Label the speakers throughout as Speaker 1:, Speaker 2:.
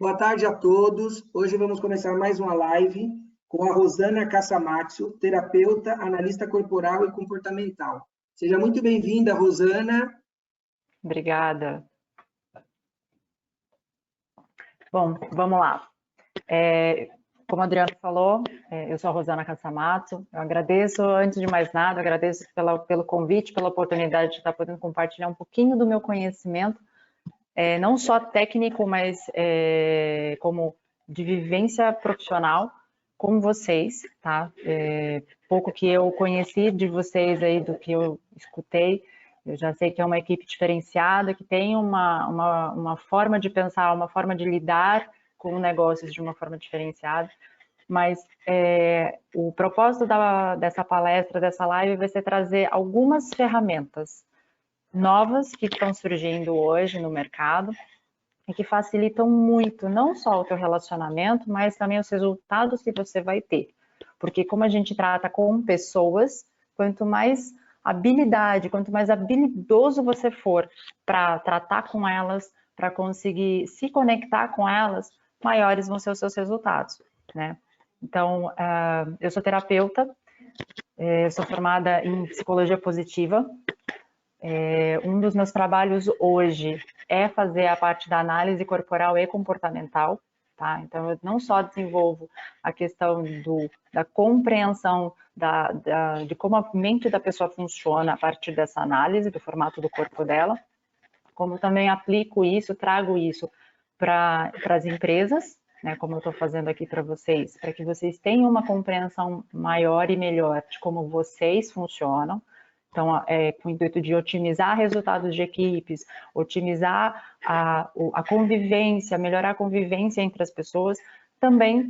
Speaker 1: Boa tarde a todos. Hoje vamos começar mais uma live com a Rosana Cassamatsu, terapeuta, analista corporal e comportamental. Seja muito bem-vinda, Rosana.
Speaker 2: Obrigada. Bom, vamos lá. Como a Adriana falou, eu sou a Rosana Cassamatsu. Eu agradeço, antes de mais nada, agradeço pelo convite, pela oportunidade de estar podendo compartilhar um pouquinho do meu conhecimento, não só técnico, mas como de vivência profissional com vocês, tá? Pouco que eu conheci de vocês aí, do que eu escutei, eu já sei que é uma equipe diferenciada, que tem uma forma de pensar, uma forma de lidar com negócios de uma forma diferenciada, mas o propósito dessa palestra, dessa live, vai ser trazer algumas ferramentas novas que estão surgindo hoje no mercado e que facilitam muito, não só o teu relacionamento, mas também os resultados que você vai ter. Porque como a gente trata com pessoas, quanto mais habilidade, quanto mais habilidoso você for para tratar com elas, para conseguir se conectar com elas, maiores vão ser os seus resultados, né? Então, eu sou terapeuta, sou formada em psicologia positiva. Um dos meus trabalhos hoje é fazer a parte da análise corporal e comportamental, tá? Então, eu não só desenvolvo a questão da compreensão de como a mente da pessoa funciona a partir dessa análise, do formato do corpo dela, como também aplico isso, trago isso para as empresas, né, como eu estou fazendo aqui para vocês, para que vocês tenham uma compreensão maior e melhor de como vocês funcionam. Então, com o intuito de otimizar resultados de equipes, otimizar a convivência, melhorar a convivência entre as pessoas, também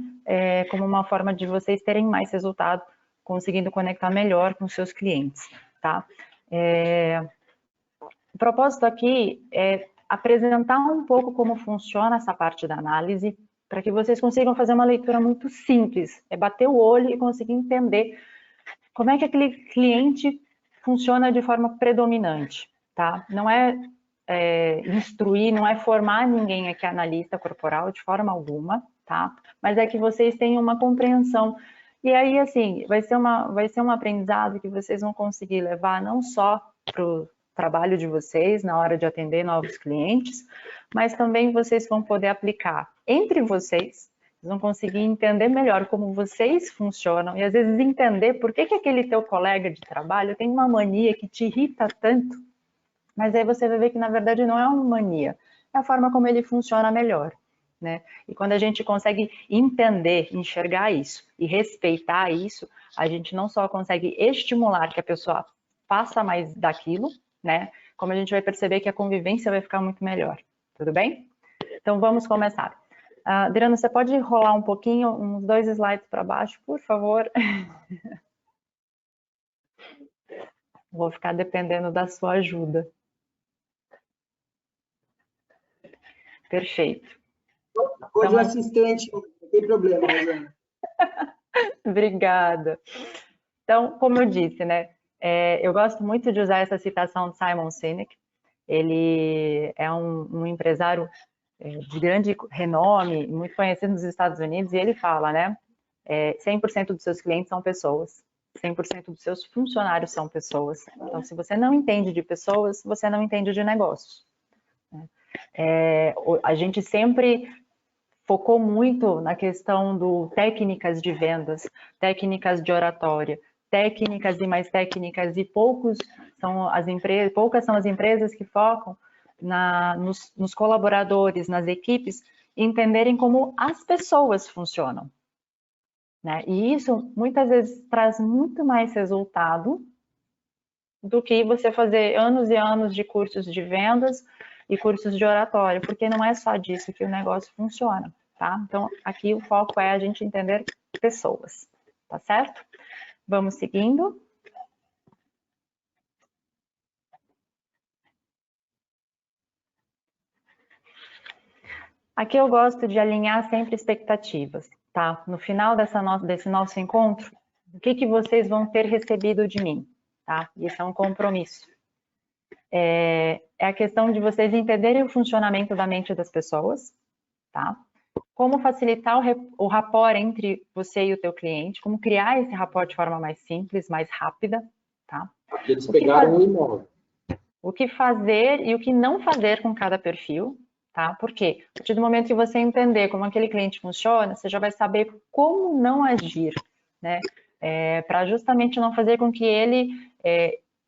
Speaker 2: como uma forma de vocês terem mais resultado, conseguindo conectar melhor com seus clientes, tá? O propósito aqui é apresentar um pouco como funciona essa parte da análise, para que vocês consigam fazer uma leitura muito simples, bater o olho e conseguir entender como é que aquele cliente funciona de forma predominante, tá? Não é instruir, não é formar ninguém aqui analista corporal de forma alguma, tá? Mas é que vocês tenham uma compreensão. E aí, assim, vai ser um aprendizado que vocês vão conseguir levar não só para o trabalho de vocês na hora de atender novos clientes, mas também vocês vão poder aplicar entre vocês. Vocês vão conseguir entender melhor como vocês funcionam e às vezes entender por que aquele teu colega de trabalho tem uma mania que te irrita tanto, mas aí você vai ver que na verdade não é uma mania, é a forma como ele funciona melhor, né? E quando a gente consegue entender, enxergar isso e respeitar isso, a gente não só consegue estimular que a pessoa faça mais daquilo, né? Como a gente vai perceber que a convivência vai ficar muito melhor, tudo bem? Então vamos começar. Adriano, você pode rolar um pouquinho, uns 2 slides para baixo, por favor? Vou ficar dependendo da sua ajuda. Perfeito.
Speaker 1: Hoje então, o assistente, não tem problema, Rosana.
Speaker 2: Obrigada. Então, como eu disse, né, eu gosto muito de usar essa citação de Simon Sinek. Ele é um empresário de grande renome, muito conhecido nos Estados Unidos, e ele fala, né, 100% dos seus clientes são pessoas, 100% dos seus funcionários são pessoas. Então, se você não entende de pessoas, você não entende de negócios. A gente sempre focou muito na questão do técnicas de vendas, técnicas de oratória, técnicas e mais técnicas, e poucas são as empresas que focam nos colaboradores, nas equipes, entenderem como as pessoas funcionam, né? E isso muitas vezes traz muito mais resultado do que você fazer anos e anos de cursos de vendas e cursos de oratória, porque não é só disso que o negócio funciona, tá? Então, aqui o foco é a gente entender pessoas, tá certo? Vamos seguindo. Aqui eu gosto de alinhar sempre expectativas, tá? No final desse nosso encontro, o que vocês vão ter recebido de mim, tá? Isso é um compromisso. É a questão de vocês entenderem o funcionamento da mente das pessoas, tá? como facilitar o rapport entre você e o teu cliente, como criar esse rapport de forma mais simples, mais rápida, tá?
Speaker 3: Eles pegaram o imóvel.
Speaker 2: O que fazer e o que não fazer com cada perfil, tá? Porque a partir do momento que você entender como aquele cliente funciona, você já vai saber como não agir, né? Para justamente não fazer com que ele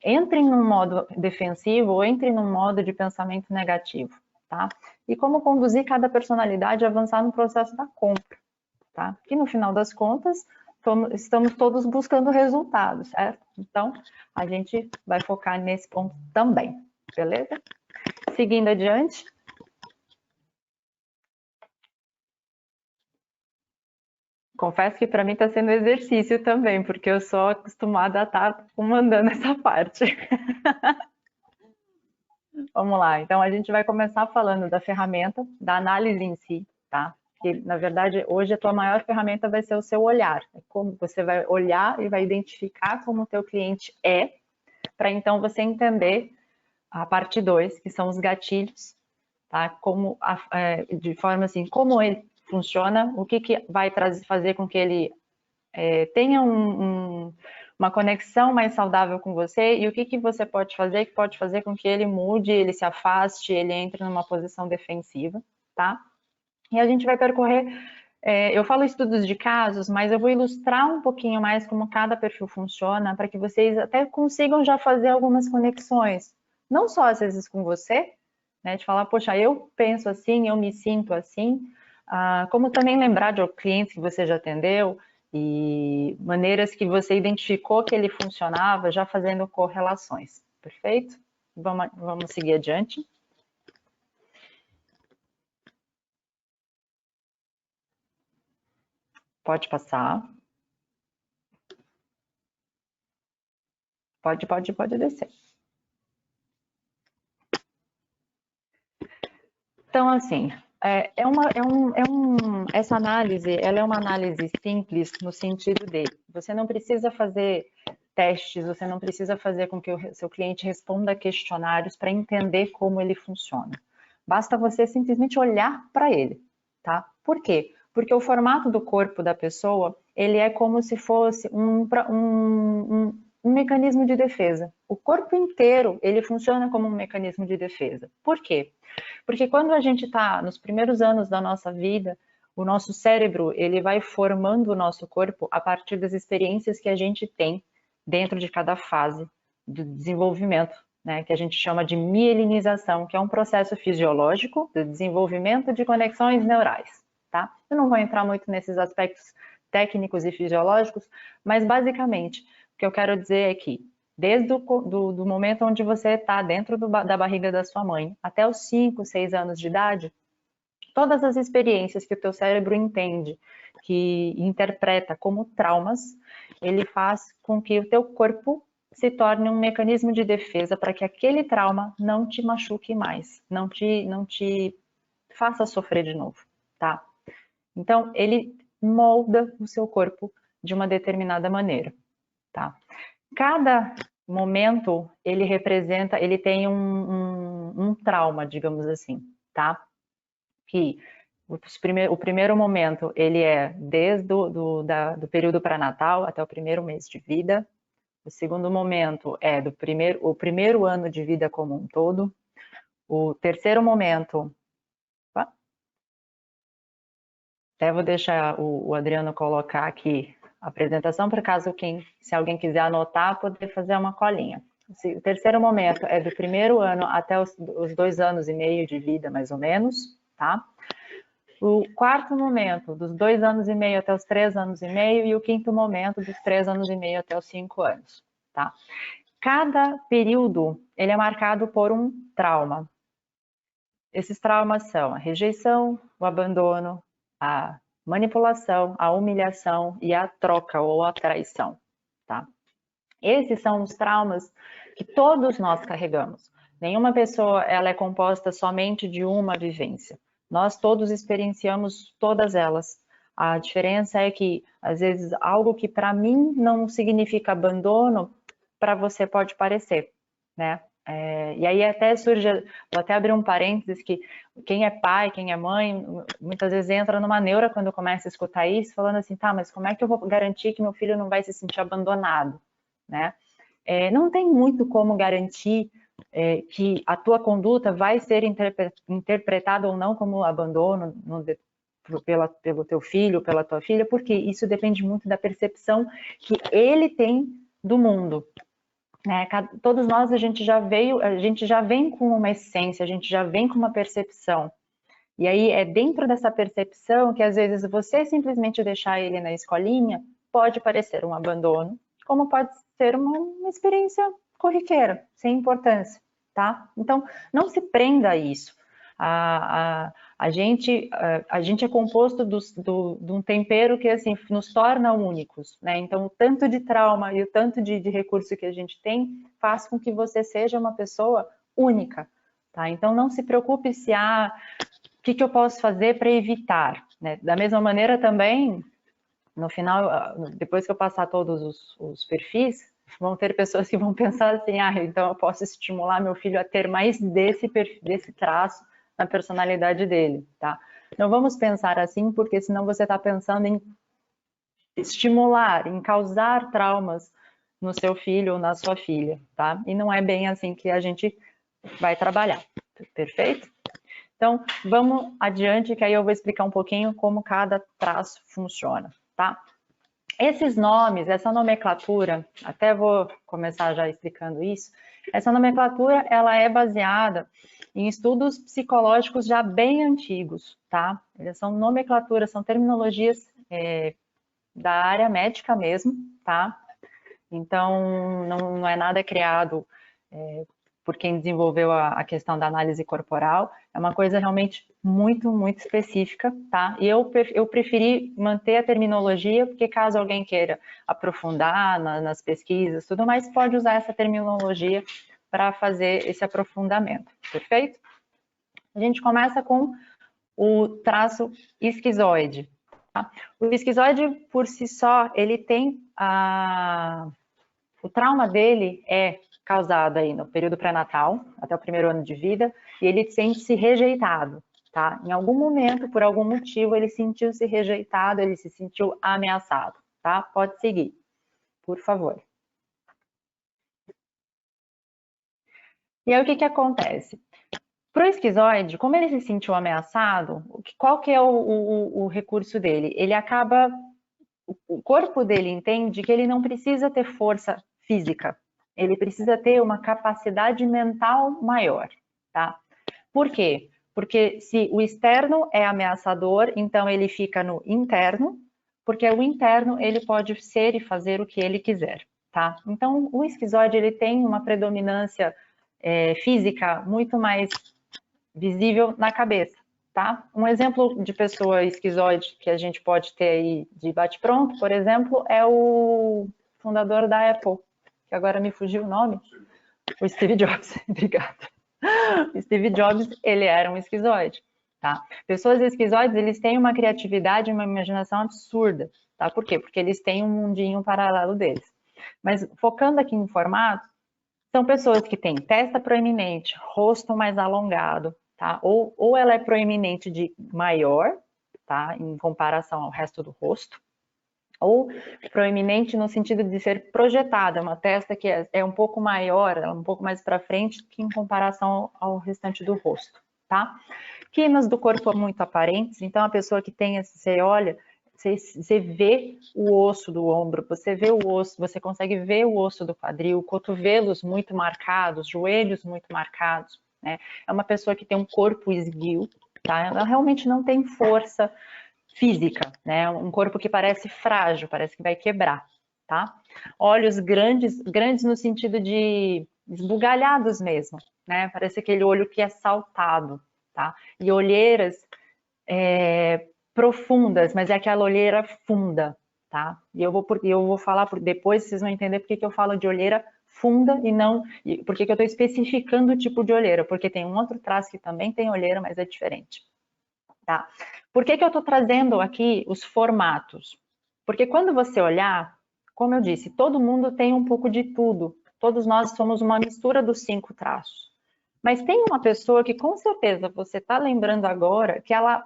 Speaker 2: entre num modo defensivo ou entre num modo de pensamento negativo, tá? E como conduzir cada personalidade a avançar no processo da compra, tá? Que no final das contas, estamos todos buscando resultados, certo? Então, a gente vai focar nesse ponto também, beleza? Seguindo adiante. Confesso que para mim está sendo exercício também, porque eu sou acostumada a estar comandando essa parte. Vamos lá, então a gente vai começar falando da ferramenta, da análise em si, tá? Que, na verdade, hoje a tua maior ferramenta vai ser o seu olhar. É como você vai olhar e vai identificar como o teu cliente é, para então você entender a parte 2, que são os gatilhos, tá? Como, de forma assim, como ele funciona, o que vai fazer com que ele tenha uma conexão mais saudável com você e o que você pode fazer que pode fazer com que ele mude, ele se afaste, ele entre numa posição defensiva, tá? E a gente vai percorrer, eu falo estudos de casos, mas eu vou ilustrar um pouquinho mais como cada perfil funciona, para que vocês até consigam já fazer algumas conexões, não só às vezes com você, né, de falar, poxa, eu penso assim, eu me sinto assim, como também lembrar de clientes que você já atendeu e maneiras que você identificou que ele funcionava, já fazendo correlações, perfeito? Vamos seguir adiante. Pode passar. Pode descer. Então, assim, essa análise, ela é uma análise simples no sentido de você não precisa fazer testes, você não precisa fazer com que o seu cliente responda questionários para entender como ele funciona. Basta você simplesmente olhar para ele, tá? Por quê? Porque o formato do corpo da pessoa, ele é como se fosse um mecanismo de defesa. O corpo inteiro, ele funciona como um mecanismo de defesa. Por quê? Porque quando a gente está nos primeiros anos da nossa vida, o nosso cérebro, ele vai formando o nosso corpo a partir das experiências que a gente tem dentro de cada fase do desenvolvimento, né, que a gente chama de mielinização, que é um processo fisiológico de desenvolvimento de conexões neurais, tá? Eu não vou entrar muito nesses aspectos técnicos e fisiológicos, mas basicamente o que eu quero dizer é que desde do momento onde você está dentro da barriga da sua mãe até os 5, 6 anos de idade, todas as experiências que o teu cérebro entende, que interpreta como traumas, ele faz com que o teu corpo se torne um mecanismo de defesa para que aquele trauma não te machuque mais, não te faça sofrer de novo, tá? Então, ele molda o seu corpo de uma determinada maneira, tá? Cada momento, ele tem um trauma, digamos assim, tá? Que o primeiro momento, ele é desde do período pré-natal até o primeiro mês de vida. O segundo momento é o primeiro ano de vida como um todo. O terceiro momento... Até vou deixar o Adriano colocar aqui a apresentação, para caso se alguém quiser anotar, poder fazer uma colinha. O terceiro momento é do primeiro ano até os 2 anos e meio de vida, mais ou menos, tá? O quarto momento, dos 2 anos e meio até os 3 anos e meio, e o quinto momento, dos 3 anos e meio até os 5 anos, tá? Cada período, ele é marcado por um trauma. Esses traumas são a rejeição, o abandono, a manipulação, a humilhação e a troca ou a traição, tá? Esses são os traumas que todos nós carregamos. Nenhuma pessoa ela é composta somente de uma vivência. Nós todos experienciamos todas elas. A diferença é que, às vezes, algo que para mim não significa abandono, para você pode parecer, né? E aí até surge, vou até abrir um parênteses, que quem é pai, quem é mãe, muitas vezes entra numa neura quando começa a escutar isso, falando assim, tá, mas como é que eu vou garantir que meu filho não vai se sentir abandonado, né? Não tem muito como garantir que a tua conduta vai ser interpretada ou não como abandono pelo teu filho, pela tua filha, porque isso depende muito da percepção que ele tem do mundo. Todos nós, a gente já vem com uma essência, a gente já vem com uma percepção. E aí é dentro dessa percepção que às vezes você simplesmente deixar ele na escolinha pode parecer um abandono, como pode ser uma experiência corriqueira, sem importância, tá? Então, não se prenda a isso. A gente é composto de um tempero que assim nos torna únicos, né? Então o tanto de trauma e o tanto de recurso que a gente tem faz com que você seja uma pessoa única, tá? Então não se preocupe se o que eu posso fazer para evitar, né? Da mesma maneira também, no final, depois que eu passar todos os perfis, vão ter pessoas que vão pensar assim, então eu posso estimular meu filho a ter mais desse traço na personalidade dele, tá? Não vamos pensar assim, porque senão você está pensando em estimular, em causar traumas no seu filho ou na sua filha, tá? E não é bem assim que a gente vai trabalhar, perfeito? Então, vamos adiante, que aí eu vou explicar um pouquinho como cada traço funciona, tá? Esses nomes, essa nomenclatura, até vou começar já explicando isso, essa nomenclatura, ela é baseada em estudos psicológicos já bem antigos, tá? Eles são nomenclaturas, são terminologias da área médica mesmo, tá? Então, não é nada criado por quem desenvolveu a questão da análise corporal, é uma coisa realmente muito, muito específica, tá? E eu preferi manter a terminologia, porque caso alguém queira aprofundar nas pesquisas, tudo mais, pode usar essa terminologia para fazer esse aprofundamento, perfeito? A gente começa com o traço esquizoide, tá? O esquizoide, por si só, ele tem o trauma dele é causado aí no período pré-natal, até o primeiro ano de vida, e ele sente-se rejeitado, tá? Em algum momento, por algum motivo, ele sentiu-se rejeitado, ele se sentiu ameaçado, tá? Pode seguir, por favor. E aí, o que acontece? Para o esquizoide, como ele se sentiu ameaçado, qual que é o recurso dele? Ele acaba... O corpo dele entende que ele não precisa ter força física, ele precisa ter uma capacidade mental maior, tá? Por quê? Porque se o externo é ameaçador, então ele fica no interno, porque o interno ele pode ser e fazer o que ele quiser, tá? Então o esquizoide ele tem uma predominância física muito mais visível na cabeça, tá? Um exemplo de pessoa esquizoide que a gente pode ter aí de bate-pronto, por exemplo, é o fundador da Apple, que agora me fugiu o nome, o Steve Jobs, obrigada. O Steve Jobs, ele era um esquizoide, tá? Pessoas esquizoides, eles têm uma criatividade e uma imaginação absurda, tá? Por quê? Porque eles têm um mundinho paralelo deles. Mas focando aqui em formato, são pessoas que têm testa proeminente, rosto mais alongado, tá? Ou ela é proeminente de maior, tá? Em comparação ao resto do rosto, ou proeminente no sentido de ser projetada, uma testa que é um pouco maior, um pouco mais para frente que em comparação ao restante do rosto, tá? Quinas do corpo muito aparentes, então a pessoa que tem, você olha, você vê o osso do ombro, você vê o osso, você consegue ver o osso do quadril, cotovelos muito marcados, joelhos muito marcados, né? É uma pessoa que tem um corpo esguio, tá? Ela realmente não tem força física, né? Um corpo que parece frágil, parece que vai quebrar, tá? Olhos grandes, grandes no sentido de esbugalhados mesmo, né? Parece aquele olho que é saltado, tá? E olheiras profundas, mas é aquela olheira funda, tá? E eu vou falar depois, vocês vão entender por que eu falo de olheira funda e não... Por que eu estou especificando o tipo de olheira, porque tem um outro traço que também tem olheira, mas é diferente. Tá? Por que eu estou trazendo aqui os formatos? Porque quando você olhar, como eu disse, todo mundo tem um pouco de tudo todos nós somos uma mistura dos 5 traços. Mas tem uma pessoa que com certeza você está lembrando agora que ela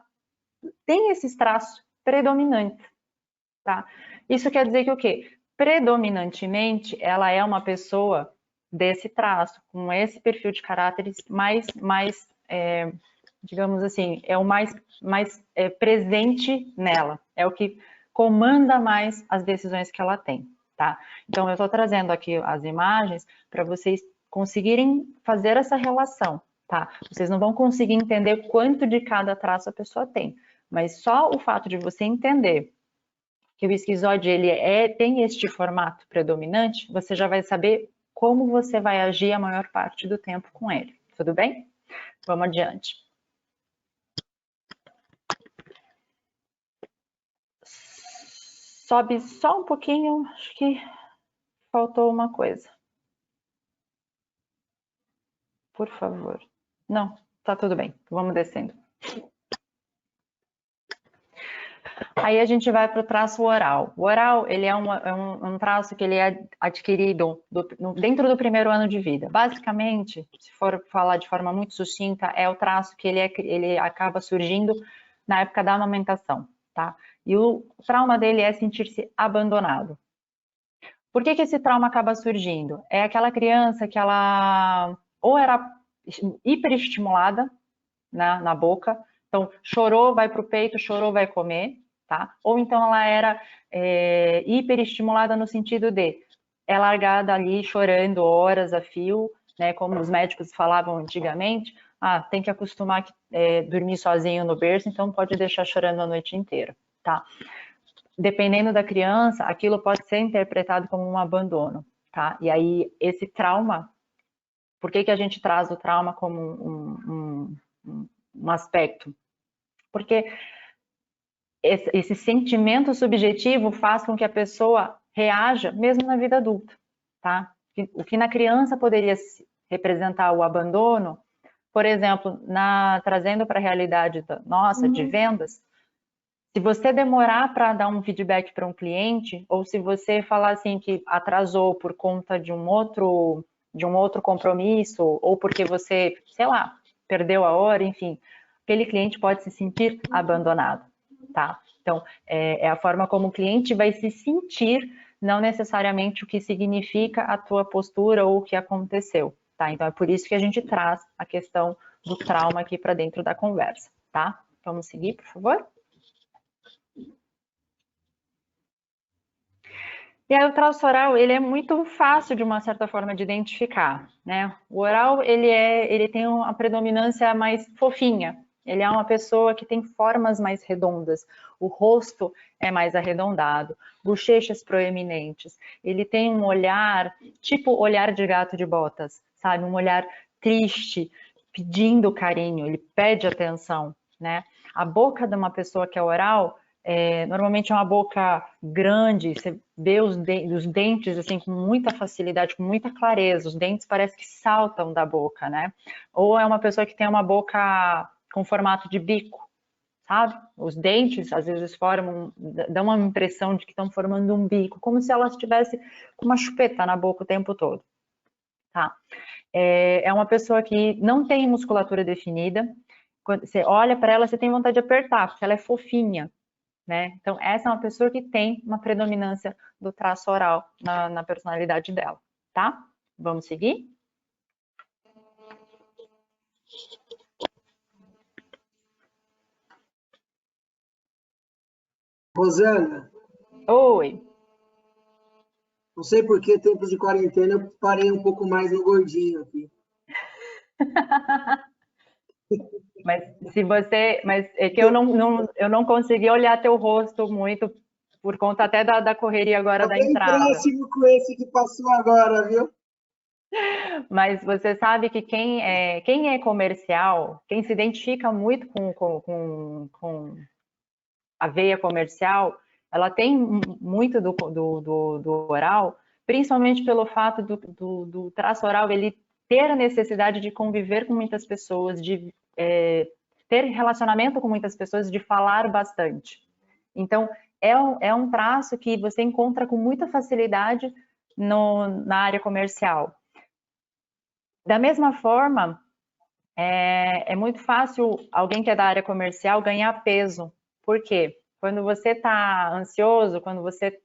Speaker 2: tem esses traços predominantes, tá? Isso quer dizer que o quê? Predominantemente, ela é uma pessoa desse traço, com esse perfil de caráteres digamos assim, é o mais presente nela, é o que comanda mais as decisões que ela tem, tá? Então, eu estou trazendo aqui as imagens para vocês conseguirem fazer essa relação, tá? Vocês não vão conseguir entender quanto de cada traço a pessoa tem, mas só o fato de você entender que o esquizoide ele tem este formato predominante, você já vai saber como você vai agir a maior parte do tempo com ele, tudo bem? Vamos adiante. Sobe só um pouquinho, acho que faltou uma coisa. Por favor. Não, tá tudo bem, vamos descendo. Aí a gente vai para o traço oral. O oral, ele é um traço que ele é adquirido dentro do primeiro ano de vida. Basicamente, se for falar de forma muito sucinta, é o traço que ele acaba surgindo na época da amamentação, tá? E o trauma dele é sentir-se abandonado. Por que esse trauma acaba surgindo? É aquela criança que ela ou era hiperestimulada na boca, então chorou, vai para o peito, chorou, vai comer, tá? Ou então ela era hiperestimulada no sentido de é largada ali chorando horas a fio, né? Como os médicos falavam antigamente, tem que acostumar a dormir sozinho no berço, então pode deixar chorando a noite inteira, tá? Dependendo da criança, aquilo pode ser interpretado como um abandono, tá? E aí, esse trauma, por que a gente traz o trauma como um aspecto? Porque esse sentimento subjetivo faz com que a pessoa reaja mesmo na vida adulta, tá? O que na criança poderia representar o abandono, por exemplo, trazendo para a realidade nossa, de vendas, se você demorar para dar um feedback para um cliente, ou se você falar assim que atrasou por conta de um outro compromisso, ou porque você, sei lá, perdeu a hora, enfim, aquele cliente pode se sentir abandonado, tá? Então, é a forma como o cliente vai se sentir, não necessariamente o que significa a tua postura ou o que aconteceu, tá? Então, é por isso que a gente traz a questão do trauma aqui para dentro da conversa, tá? Vamos seguir, por favor? E aí o traço oral, ele é muito fácil de uma certa forma de identificar, né? O oral, ele tem uma predominância mais fofinha. Ele é uma pessoa que tem formas mais redondas. O rosto é mais arredondado, bochechas proeminentes. Ele tem um olhar, tipo olhar de gato de botas, sabe? Um olhar triste, pedindo carinho, ele pede atenção, né? A boca de uma pessoa que é oral, normalmente é uma boca grande, você vê os dentes assim com muita facilidade, com muita clareza, os dentes parecem que saltam da boca, né? Ou é uma pessoa que tem uma boca com formato de bico, sabe? Os dentes às vezes dão uma impressão de que estão formando um bico, como se ela estivesse com uma chupeta na boca o tempo todo, tá? É uma pessoa que não tem musculatura definida, quando você olha para ela, você tem vontade de apertar, porque ela é fofinha, né? Então, essa é uma pessoa que tem uma predominância do traço oral na personalidade dela, tá? Vamos seguir?
Speaker 1: Rosana.
Speaker 2: Oi.
Speaker 1: Não sei por que, tempos de quarentena, eu parei um pouco mais no gordinho aqui.
Speaker 2: Mas é que eu não consegui olhar teu rosto muito, por conta até da correria agora da
Speaker 1: bem
Speaker 2: entrada.
Speaker 1: próximo com esse que passou agora, viu?
Speaker 2: Mas você sabe que quem é comercial, quem se identifica muito com a veia comercial, ela tem muito do oral, principalmente pelo fato do traço oral ele ter a necessidade de conviver com muitas pessoas, de ter relacionamento com muitas pessoas, de falar bastante. Então, é um traço que você encontra com muita facilidade na área comercial. Da mesma forma, é muito fácil alguém que é da área comercial ganhar peso. Por quê? Quando você está ansioso, quando você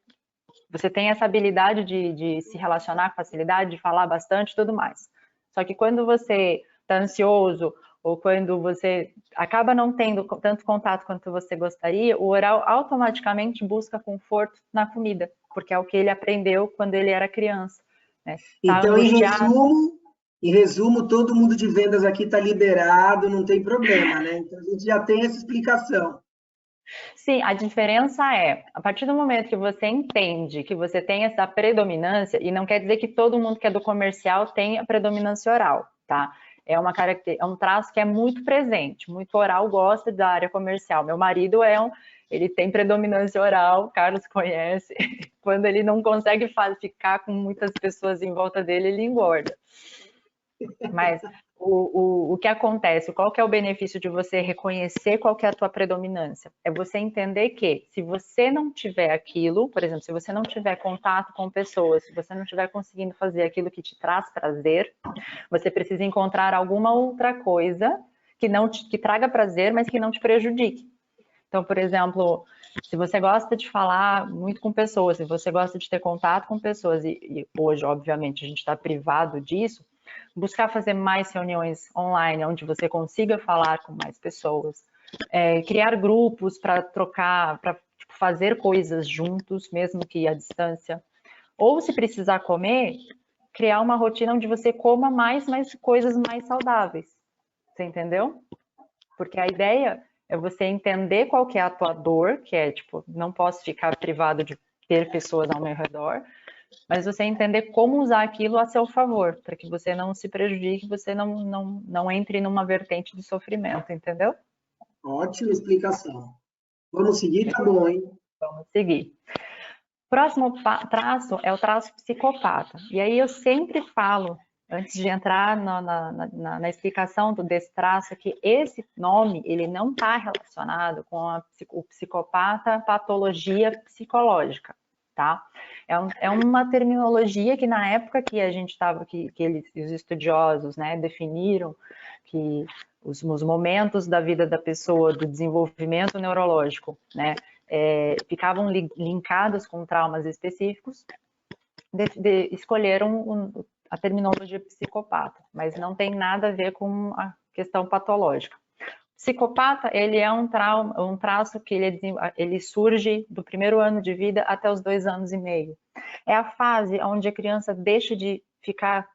Speaker 2: tem essa habilidade de se relacionar com facilidade, de falar bastante e tudo mais. Só que quando você está ansioso, ou quando você acaba não tendo tanto contato quanto você gostaria, o oral automaticamente busca conforto na comida, porque é o que ele aprendeu quando ele era criança. Né? Tá
Speaker 1: Então,
Speaker 2: angustiado.
Speaker 1: em resumo, todo mundo de vendas aqui está liberado, não tem problema, né? Então, a gente já tem essa explicação.
Speaker 2: Sim, a diferença é, a partir do momento que você entende que você tem essa predominância, e não quer dizer que todo mundo que é do comercial tem a predominância oral, tá? É um traço que é muito presente, muito oral gosta da área comercial. Meu marido ele tem predominância oral, o Carlos conhece, quando ele não consegue ficar com muitas pessoas em volta dele, ele engorda. Mas o que acontece? Qual que é o benefício de você reconhecer qual que é a tua predominância? É você entender que se você não tiver aquilo, por exemplo, se você não tiver contato com pessoas, se você não estiver conseguindo fazer aquilo que te traz prazer, você precisa encontrar alguma outra coisa que traga prazer, mas que não te prejudique. Então, por exemplo, se você gosta de falar muito com pessoas, se você gosta de ter contato com pessoas, e hoje, obviamente, a gente está privado disso, buscar fazer mais reuniões online, onde você consiga falar com mais pessoas, criar grupos para trocar, para fazer coisas juntos, mesmo que à distância. Ou se precisar comer, criar uma rotina onde você coma mais, mas coisas mais saudáveis. Você entendeu? Porque a ideia é você entender qual que é a tua dor, que é tipo, não posso ficar privado de ter pessoas ao meu redor, mas você entender como usar aquilo a seu favor, para que você não se prejudique, você não entre numa vertente de sofrimento, entendeu?
Speaker 1: Ótima explicação. Vamos seguir, tá bom, hein?
Speaker 2: Vamos seguir. Próximo traço é o traço psicopata. E aí eu sempre falo, antes de entrar na explicação desse traço, que esse nome ele não está relacionado com o psicopata patologia psicológica, tá? É uma terminologia que na época que a gente estava, que os estudiosos, né, definiram que os momentos da vida da pessoa, do desenvolvimento neurológico, né, ficavam linkados com traumas específicos, escolheram a terminologia psicopata, mas não tem nada a ver com a questão patológica. Psicopata, ele é um traço que ele surge do primeiro ano de vida até os 2 anos e meio. É a fase onde a criança deixa de ficar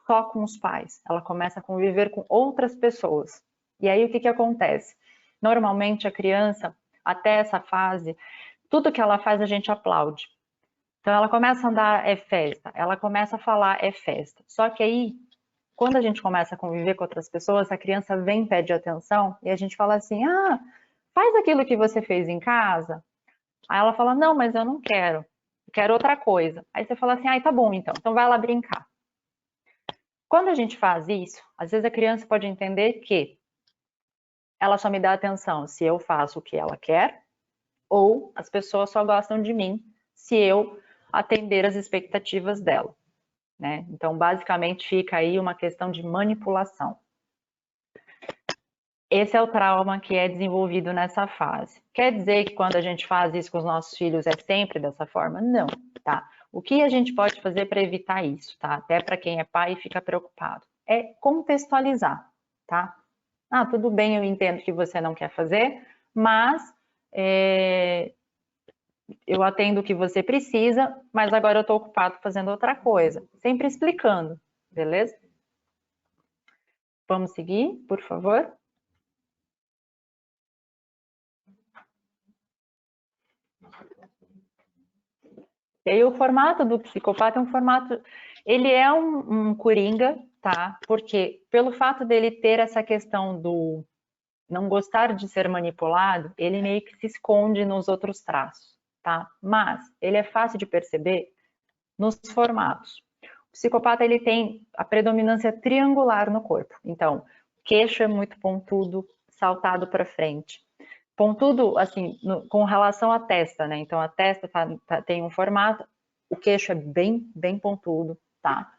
Speaker 2: só com os pais, ela começa a conviver com outras pessoas. E aí o que acontece? Normalmente a criança, até essa fase, tudo que ela faz a gente aplaude. Então ela começa a andar, é festa, ela começa a falar, é festa. Só que aí, quando a gente começa a conviver com outras pessoas, a criança vem, pede atenção, e a gente fala assim, faz aquilo que você fez em casa. Aí ela fala, não, mas eu não quero, eu quero outra coisa. Aí você fala assim, tá bom então vai lá brincar. Quando a gente faz isso, às vezes a criança pode entender que ela só me dá atenção se eu faço o que ela quer, ou as pessoas só gostam de mim se eu atender as expectativas dela, né? Então, basicamente, fica aí uma questão de manipulação. Esse é o trauma que é desenvolvido nessa fase. Quer dizer que quando a gente faz isso com os nossos filhos é sempre dessa forma? Não, tá? O que a gente pode fazer para evitar isso, tá? Até para quem é pai e fica preocupado. É contextualizar, tá? Tudo bem, eu entendo que você não quer fazer, mas eu atendo o que você precisa, mas agora eu estou ocupado fazendo outra coisa. Sempre explicando, beleza? Vamos seguir, por favor? E aí o formato do psicopata é um formato... Ele é um coringa, tá? Porque pelo fato dele ter essa questão do não gostar de ser manipulado, ele meio que se esconde nos outros traços, tá? Mas ele é fácil de perceber nos formatos. O psicopata, ele tem a predominância triangular no corpo. Então, queixo é muito pontudo, saltado para frente. Pontudo, assim, com relação à testa, né? Então, a testa tem um formato, o queixo é bem pontudo, tá?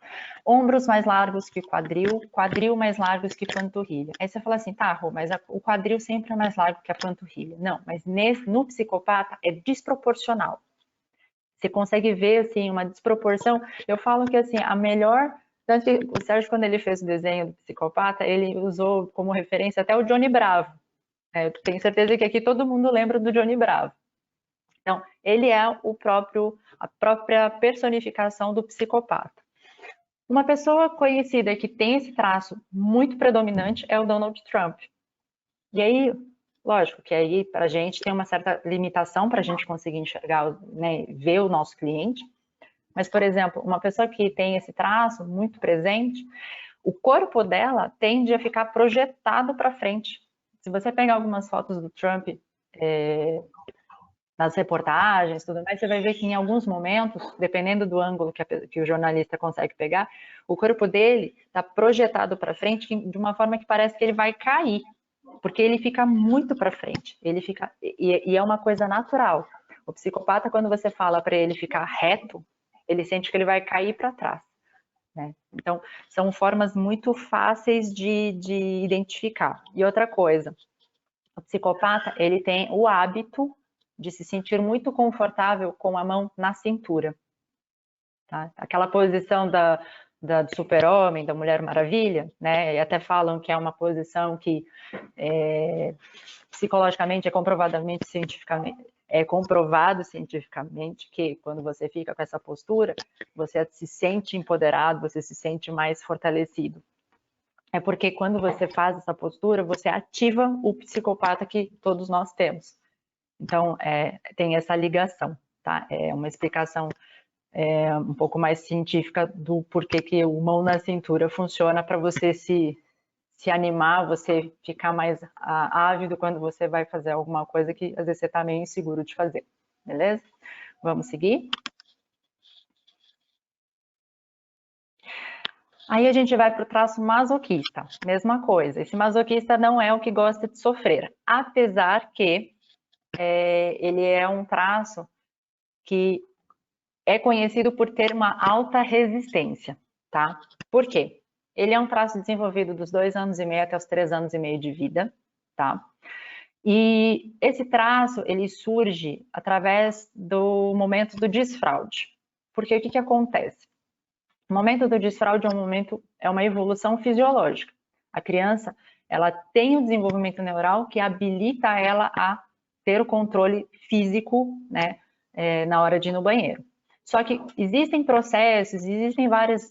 Speaker 2: Ombros mais largos que quadril, quadril mais largos que panturrilha. Aí você fala assim, tá, Rô, mas o quadril sempre é mais largo que a panturrilha. Não, mas no psicopata é desproporcional. Você consegue ver, assim, uma desproporção. Eu falo que, assim, a melhor... Tanto que o Sérgio, quando ele fez o desenho do psicopata, ele usou como referência até o Johnny Bravo. Eu tenho certeza que aqui todo mundo lembra do Johnny Bravo. Então, ele é a própria personificação do psicopata. Uma pessoa conhecida que tem esse traço muito predominante é o Donald Trump. E aí, lógico que aí para a gente tem uma certa limitação para a gente conseguir enxergar, né, ver o nosso cliente. Mas, por exemplo, uma pessoa que tem esse traço muito presente, o corpo dela tende a ficar projetado para frente. Se você pegar algumas fotos do Trump nas reportagens, tudo mais, você vai ver que em alguns momentos, dependendo do ângulo que o jornalista consegue pegar, o corpo dele está projetado para frente de uma forma que parece que ele vai cair, porque ele fica muito para frente. Ele fica e é uma coisa natural. O psicopata, quando você fala para ele ficar reto, ele sente que ele vai cair para trás, né? Então, são formas muito fáceis de identificar. E outra coisa, o psicopata, ele tem o hábito de se sentir muito confortável com a mão na cintura, tá? Aquela posição do super-homem, da Mulher Maravilha, né? E até falam que é uma posição que psicologicamente é comprovado cientificamente que quando você fica com essa postura, você se sente empoderado, você se sente mais fortalecido. É porque quando você faz essa postura, você ativa o psicopata que todos nós temos. Então, tem essa ligação, tá? É uma explicação um pouco mais científica do porquê que o mão na cintura funciona para você se animar, você ficar mais ávido quando você vai fazer alguma coisa que às vezes você está meio inseguro de fazer, beleza? Vamos seguir? Aí a gente vai para o traço masoquista, mesma coisa. Esse masoquista não é o que gosta de sofrer, apesar que ele é um traço que é conhecido por ter uma alta resistência, tá? Por quê? Ele é um traço desenvolvido dos 2 anos e meio até os 3 anos e meio de vida, tá? E esse traço, ele surge através do momento do desfraude. Porque o que acontece? O momento do desfraude é uma evolução fisiológica. A criança, ela tem o desenvolvimento neural que habilita ela a ter o controle físico, né, na hora de ir no banheiro. Só que existem processos, existem várias,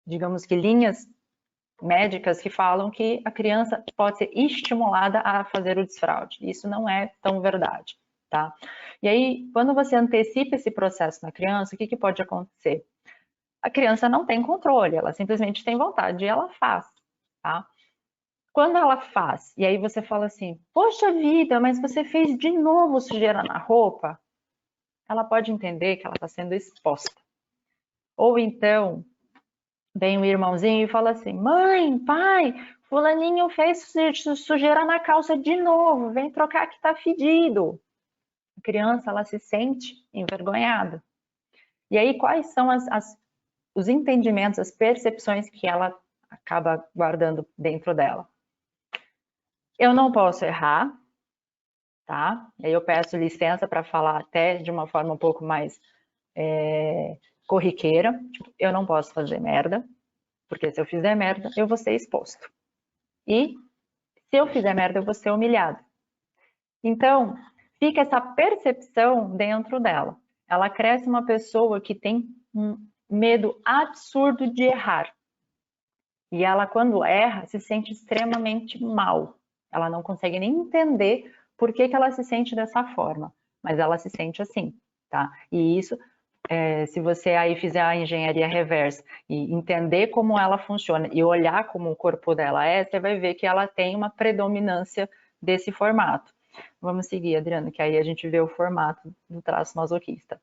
Speaker 2: digamos que linhas médicas que falam que a criança pode ser estimulada a fazer o desfraude. Isso não é tão verdade, tá? E aí, quando você antecipa esse processo na criança, o que pode acontecer? A criança não tem controle, ela simplesmente tem vontade e ela faz, tá? Quando ela faz, e aí você fala assim, poxa vida, mas você fez de novo sujeira na roupa, ela pode entender que ela está sendo exposta. Ou então, vem o irmãozinho e fala assim, mãe, pai, fulaninho fez sujeira na calça de novo, vem trocar que tá fedido. A criança, ela se sente envergonhada. E aí, quais são os entendimentos, as percepções que ela acaba guardando dentro dela? Eu não posso errar, tá? E aí eu peço licença para falar até de uma forma um pouco mais corriqueira. Tipo, eu não posso fazer merda, porque se eu fizer merda, eu vou ser exposto. E se eu fizer merda, eu vou ser humilhado. Então, fica essa percepção dentro dela. Ela cresce uma pessoa que tem um medo absurdo de errar. E ela, quando erra, se sente extremamente mal. Ela não consegue nem entender por que ela se sente dessa forma. Mas ela se sente assim, tá? E isso, se você aí fizer a engenharia reversa e entender como ela funciona e olhar como o corpo dela você vai ver que ela tem uma predominância desse formato. Vamos seguir, Adriana, que aí a gente vê o formato do traço masoquista.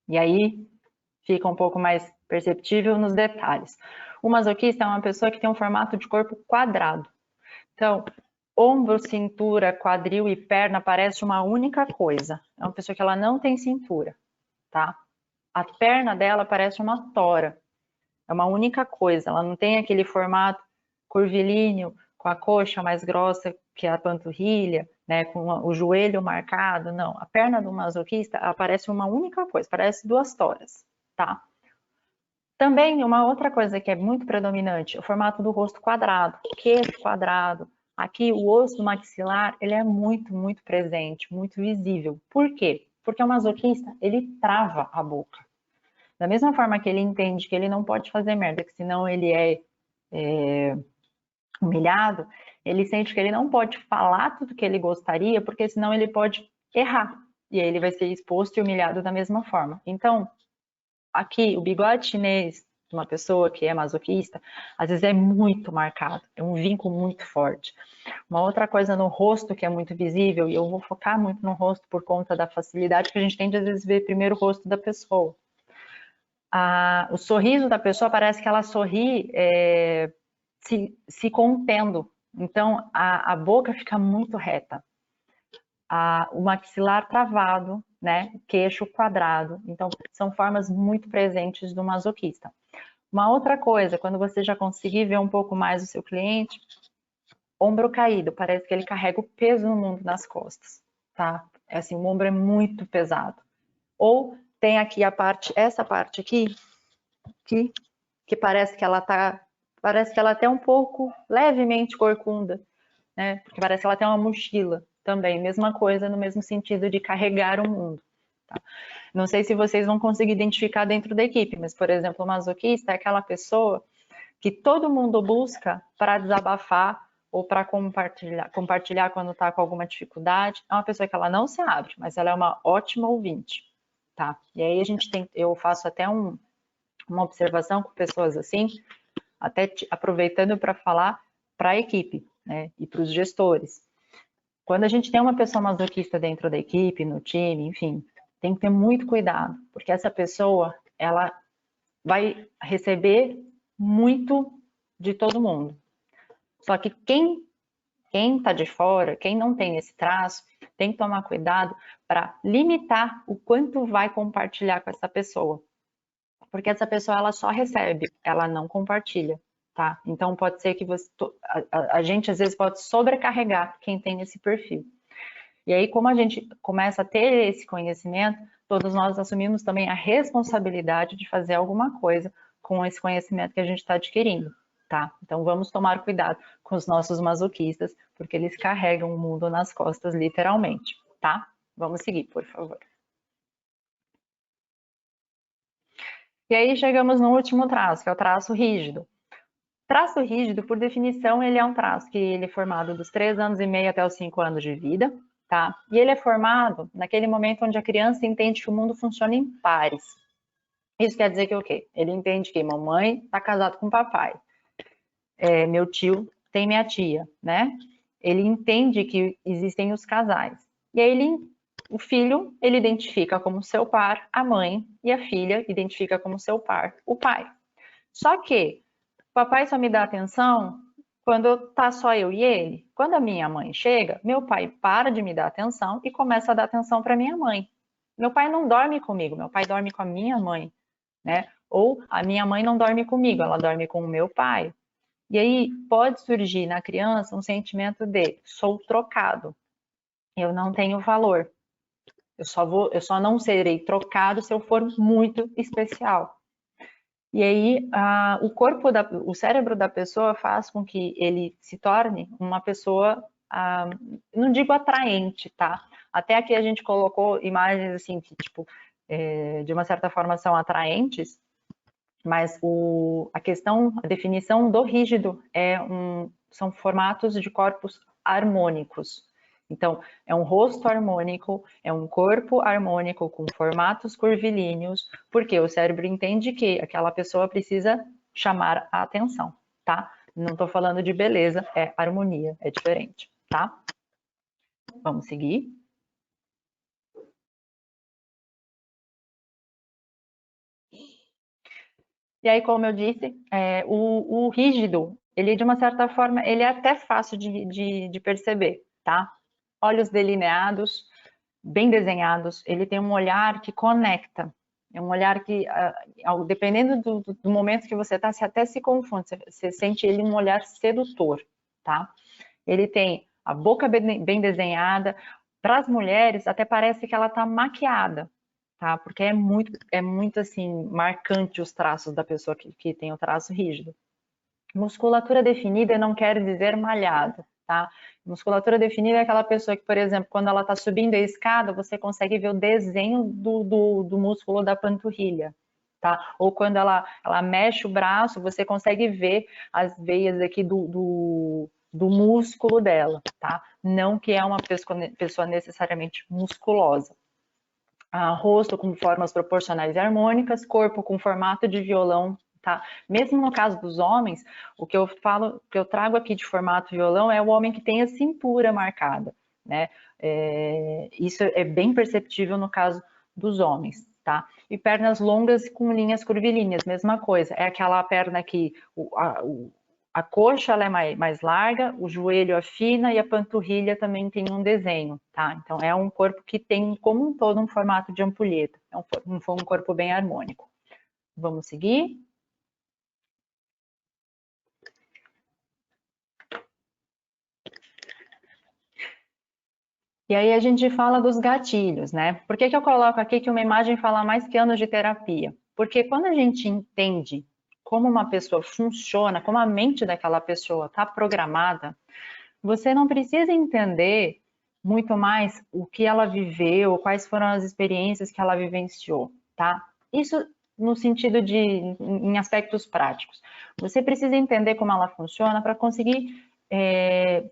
Speaker 2: E aí fica um pouco mais perceptível nos detalhes. O masoquista é uma pessoa que tem um formato de corpo quadrado. Então, ombro, cintura, quadril e perna parece uma única coisa. É uma pessoa que ela não tem cintura, tá? A perna dela parece uma tora. É uma única coisa. Ela não tem aquele formato curvilíneo, com a coxa mais grossa que a panturrilha, né, com o joelho marcado. Não, a perna do masoquista ela parece uma única coisa, parece duas toras, tá? Também uma outra coisa que é muito predominante, o formato do rosto quadrado, queixo quadrado. Aqui o osso do maxilar, ele é muito presente, muito visível. Por quê? Porque o masoquista, ele trava a boca. Da mesma forma que ele entende que ele não pode fazer merda, que senão ele é humilhado, ele sente que ele não pode falar tudo que ele gostaria, porque senão ele pode errar. E aí ele vai ser exposto e humilhado da mesma forma. Então, aqui, o bigode chinês de uma pessoa que é masoquista, às vezes é muito marcado, é um vínculo muito forte. Uma outra coisa no rosto que é muito visível, e eu vou focar muito no rosto por conta da facilidade que a gente tem de às vezes ver primeiro o rosto da pessoa. O sorriso da pessoa parece que ela sorri se contendo, então a boca fica muito reta. O maxilar travado, né? Queixo quadrado. Então, são formas muito presentes do masoquista. Uma outra coisa, quando você já conseguir ver um pouco mais o seu cliente, ombro caído, parece que ele carrega o peso do mundo nas costas, tá? É assim, o ombro é muito pesado. Ou tem aqui essa parte aqui, que parece que ela até um pouco levemente corcunda, né? Porque parece que ela tem uma mochila também, mesma coisa, no mesmo sentido de carregar o mundo. Tá? Não sei se vocês vão conseguir identificar dentro da equipe, mas, por exemplo, o masoquista é aquela pessoa que todo mundo busca para desabafar ou para compartilhar quando está com alguma dificuldade. É uma pessoa que ela não se abre, mas ela é uma ótima ouvinte, tá? E aí eu faço até uma observação com pessoas assim, até aproveitando para falar para a equipe, né, e para os gestores. Quando a gente tem uma pessoa masoquista dentro da equipe, no time, enfim, tem que ter muito cuidado, porque essa pessoa, ela vai receber muito de todo mundo. Só que quem está de fora, quem não tem esse traço, tem que tomar cuidado para limitar o quanto vai compartilhar com essa pessoa. Porque essa pessoa, ela só recebe, ela não compartilha, tá? Então, pode ser que a gente, às vezes, pode sobrecarregar quem tem esse perfil. E aí, como a gente começa a ter esse conhecimento, todos nós assumimos também a responsabilidade de fazer alguma coisa com esse conhecimento que a gente está adquirindo, tá? Então, vamos tomar cuidado com os nossos masoquistas, porque eles carregam o mundo nas costas, literalmente, tá? Vamos seguir, por favor. E aí, chegamos no último traço, que é o traço rígido. Traço rígido, por definição, ele é um traço que ele é formado dos 3 anos e meio até os 5 anos de vida, tá? E ele é formado naquele momento onde a criança entende que o mundo funciona em pares. Isso quer dizer que o quê? Ele entende que mamãe está casado com papai, meu tio tem minha tia, né? Ele entende que existem os casais. E aí o filho, ele identifica como seu par a mãe e a filha identifica como seu par o pai. Só que papai só me dá atenção quando tá só eu e ele. Quando a minha mãe chega, meu pai para de me dar atenção e começa a dar atenção para minha mãe. Meu pai não dorme comigo, meu pai dorme com a minha mãe, né? Ou a minha mãe não dorme comigo, ela dorme com o meu pai. E aí pode surgir na criança um sentimento de sou trocado, eu não tenho valor. Eu só não serei trocado se eu for muito especial. E aí, o cérebro da pessoa faz com que ele se torne uma pessoa, não digo atraente, tá? Até aqui a gente colocou imagens assim que, tipo, de uma certa forma são atraentes, mas a definição do rígido são formatos de corpos harmônicos. Então, é um rosto harmônico, é um corpo harmônico com formatos curvilíneos, porque o cérebro entende que aquela pessoa precisa chamar a atenção, tá? Não estou falando de beleza, é harmonia, é diferente, tá? Vamos seguir. E aí, como eu disse, o rígido, ele de uma certa forma, ele é até fácil de perceber, tá? Olhos delineados, bem desenhados, ele tem um olhar que conecta, é um olhar que, dependendo do momento que você está, você até se confunde, você sente ele um olhar sedutor, tá? Ele tem a boca bem desenhada, para as mulheres até parece que ela está maquiada, tá? Porque é muito assim, marcante os traços da pessoa que tem o traço rígido. Musculatura definida não quer dizer malhado, tá? Musculatura definida é aquela pessoa que, por exemplo, quando ela está subindo a escada, você consegue ver o desenho do músculo da panturrilha, tá? Ou quando ela mexe o braço, você consegue ver as veias aqui do músculo dela, tá? Não que é uma pessoa necessariamente musculosa. Rosto com formas proporcionais e harmônicas, corpo com formato de violão, tá? Mesmo no caso dos homens, o que eu trago aqui de formato violão é o homem que tem a cintura marcada, né? Isso é bem perceptível no caso dos homens, tá? E pernas longas com linhas curvilíneas, mesma coisa. É aquela perna que a coxa ela é mais larga, o joelho afina e a panturrilha também tem um desenho, tá? Então é um corpo que tem como um todo um formato de ampulheta, é um corpo bem harmônico. Vamos seguir? E aí a gente fala dos gatilhos, né? Por que eu coloco aqui que uma imagem fala mais que anos de terapia? Porque quando a gente entende como uma pessoa funciona, como a mente daquela pessoa está programada, você não precisa entender muito mais o que ela viveu, quais foram as experiências que ela vivenciou, tá? Isso no sentido em aspectos práticos. Você precisa entender como ela funciona para conseguir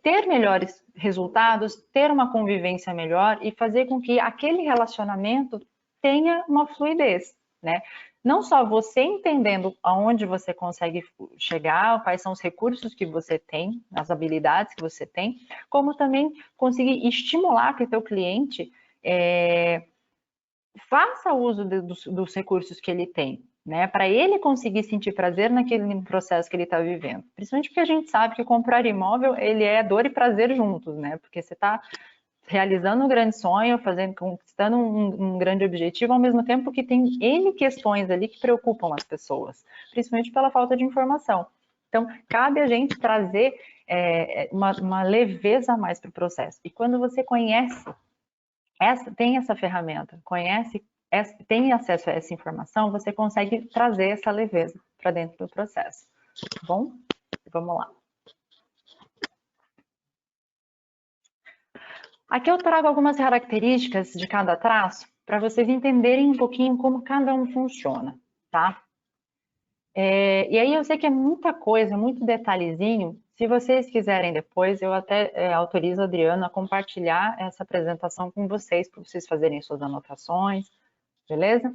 Speaker 2: ter melhores resultados, ter uma convivência melhor e fazer com que aquele relacionamento tenha uma fluidez, né? Não só você entendendo aonde você consegue chegar, quais são os recursos que você tem, as habilidades que você tem, como também conseguir estimular que o teu cliente faça uso dos recursos que ele tem, né? Para ele conseguir sentir prazer naquele processo que ele está vivendo. Principalmente porque a gente sabe que comprar imóvel, ele é dor e prazer juntos, né? Porque você está realizando um grande sonho, conquistando um grande objetivo, ao mesmo tempo que tem N questões ali que preocupam as pessoas, principalmente pela falta de informação. Então, cabe a gente trazer uma leveza a mais para o processo. E quando você conhece, tem essa ferramenta, tem acesso a essa informação, você consegue trazer essa leveza para dentro do processo. Tá bom? Vamos lá. Aqui eu trago algumas características de cada traço para vocês entenderem um pouquinho como cada um funciona, tá? E aí eu sei que é muita coisa, muito detalhezinho. Se vocês quiserem depois, eu até autorizo a Adriana a compartilhar essa apresentação com vocês, para vocês fazerem suas anotações, beleza?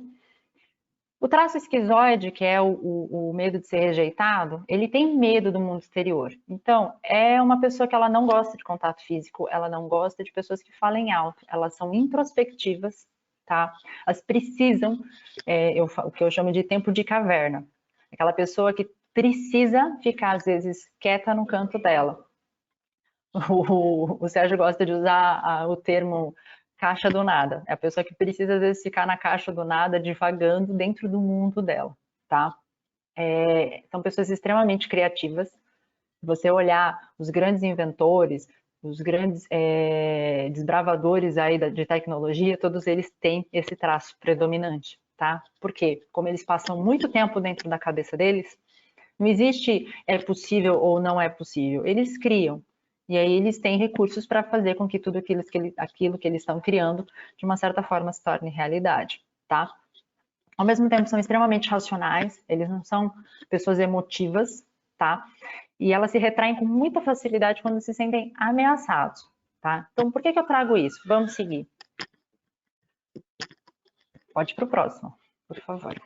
Speaker 2: O traço esquizoide, que é o medo de ser rejeitado, ele tem medo do mundo exterior. Então, é uma pessoa que ela não gosta de contato físico, ela não gosta de pessoas que falem alto, elas são introspectivas, tá? Elas precisam, o que eu chamo de tempo de caverna. Aquela pessoa que precisa ficar, às vezes, quieta no canto dela. O Sérgio gosta de usar o termo caixa do nada. É a pessoa que precisa, às vezes, ficar na caixa do nada, divagando dentro do mundo dela, tá? São pessoas extremamente criativas. Se você olhar os grandes inventores, os grandes desbravadores aí de tecnologia, todos eles têm esse traço predominante, tá? Por quê? Como eles passam muito tempo dentro da cabeça deles, não existe é possível ou não é possível. Eles criam. E aí eles têm recursos para fazer com que tudo aquilo que eles estão criando, de uma certa forma, se torne realidade, tá? Ao mesmo tempo, são extremamente racionais, eles não são pessoas emotivas, tá? E elas se retraem com muita facilidade quando se sentem ameaçados, tá? Então, por que eu trago isso? Vamos seguir. Pode ir para o próximo, por favor.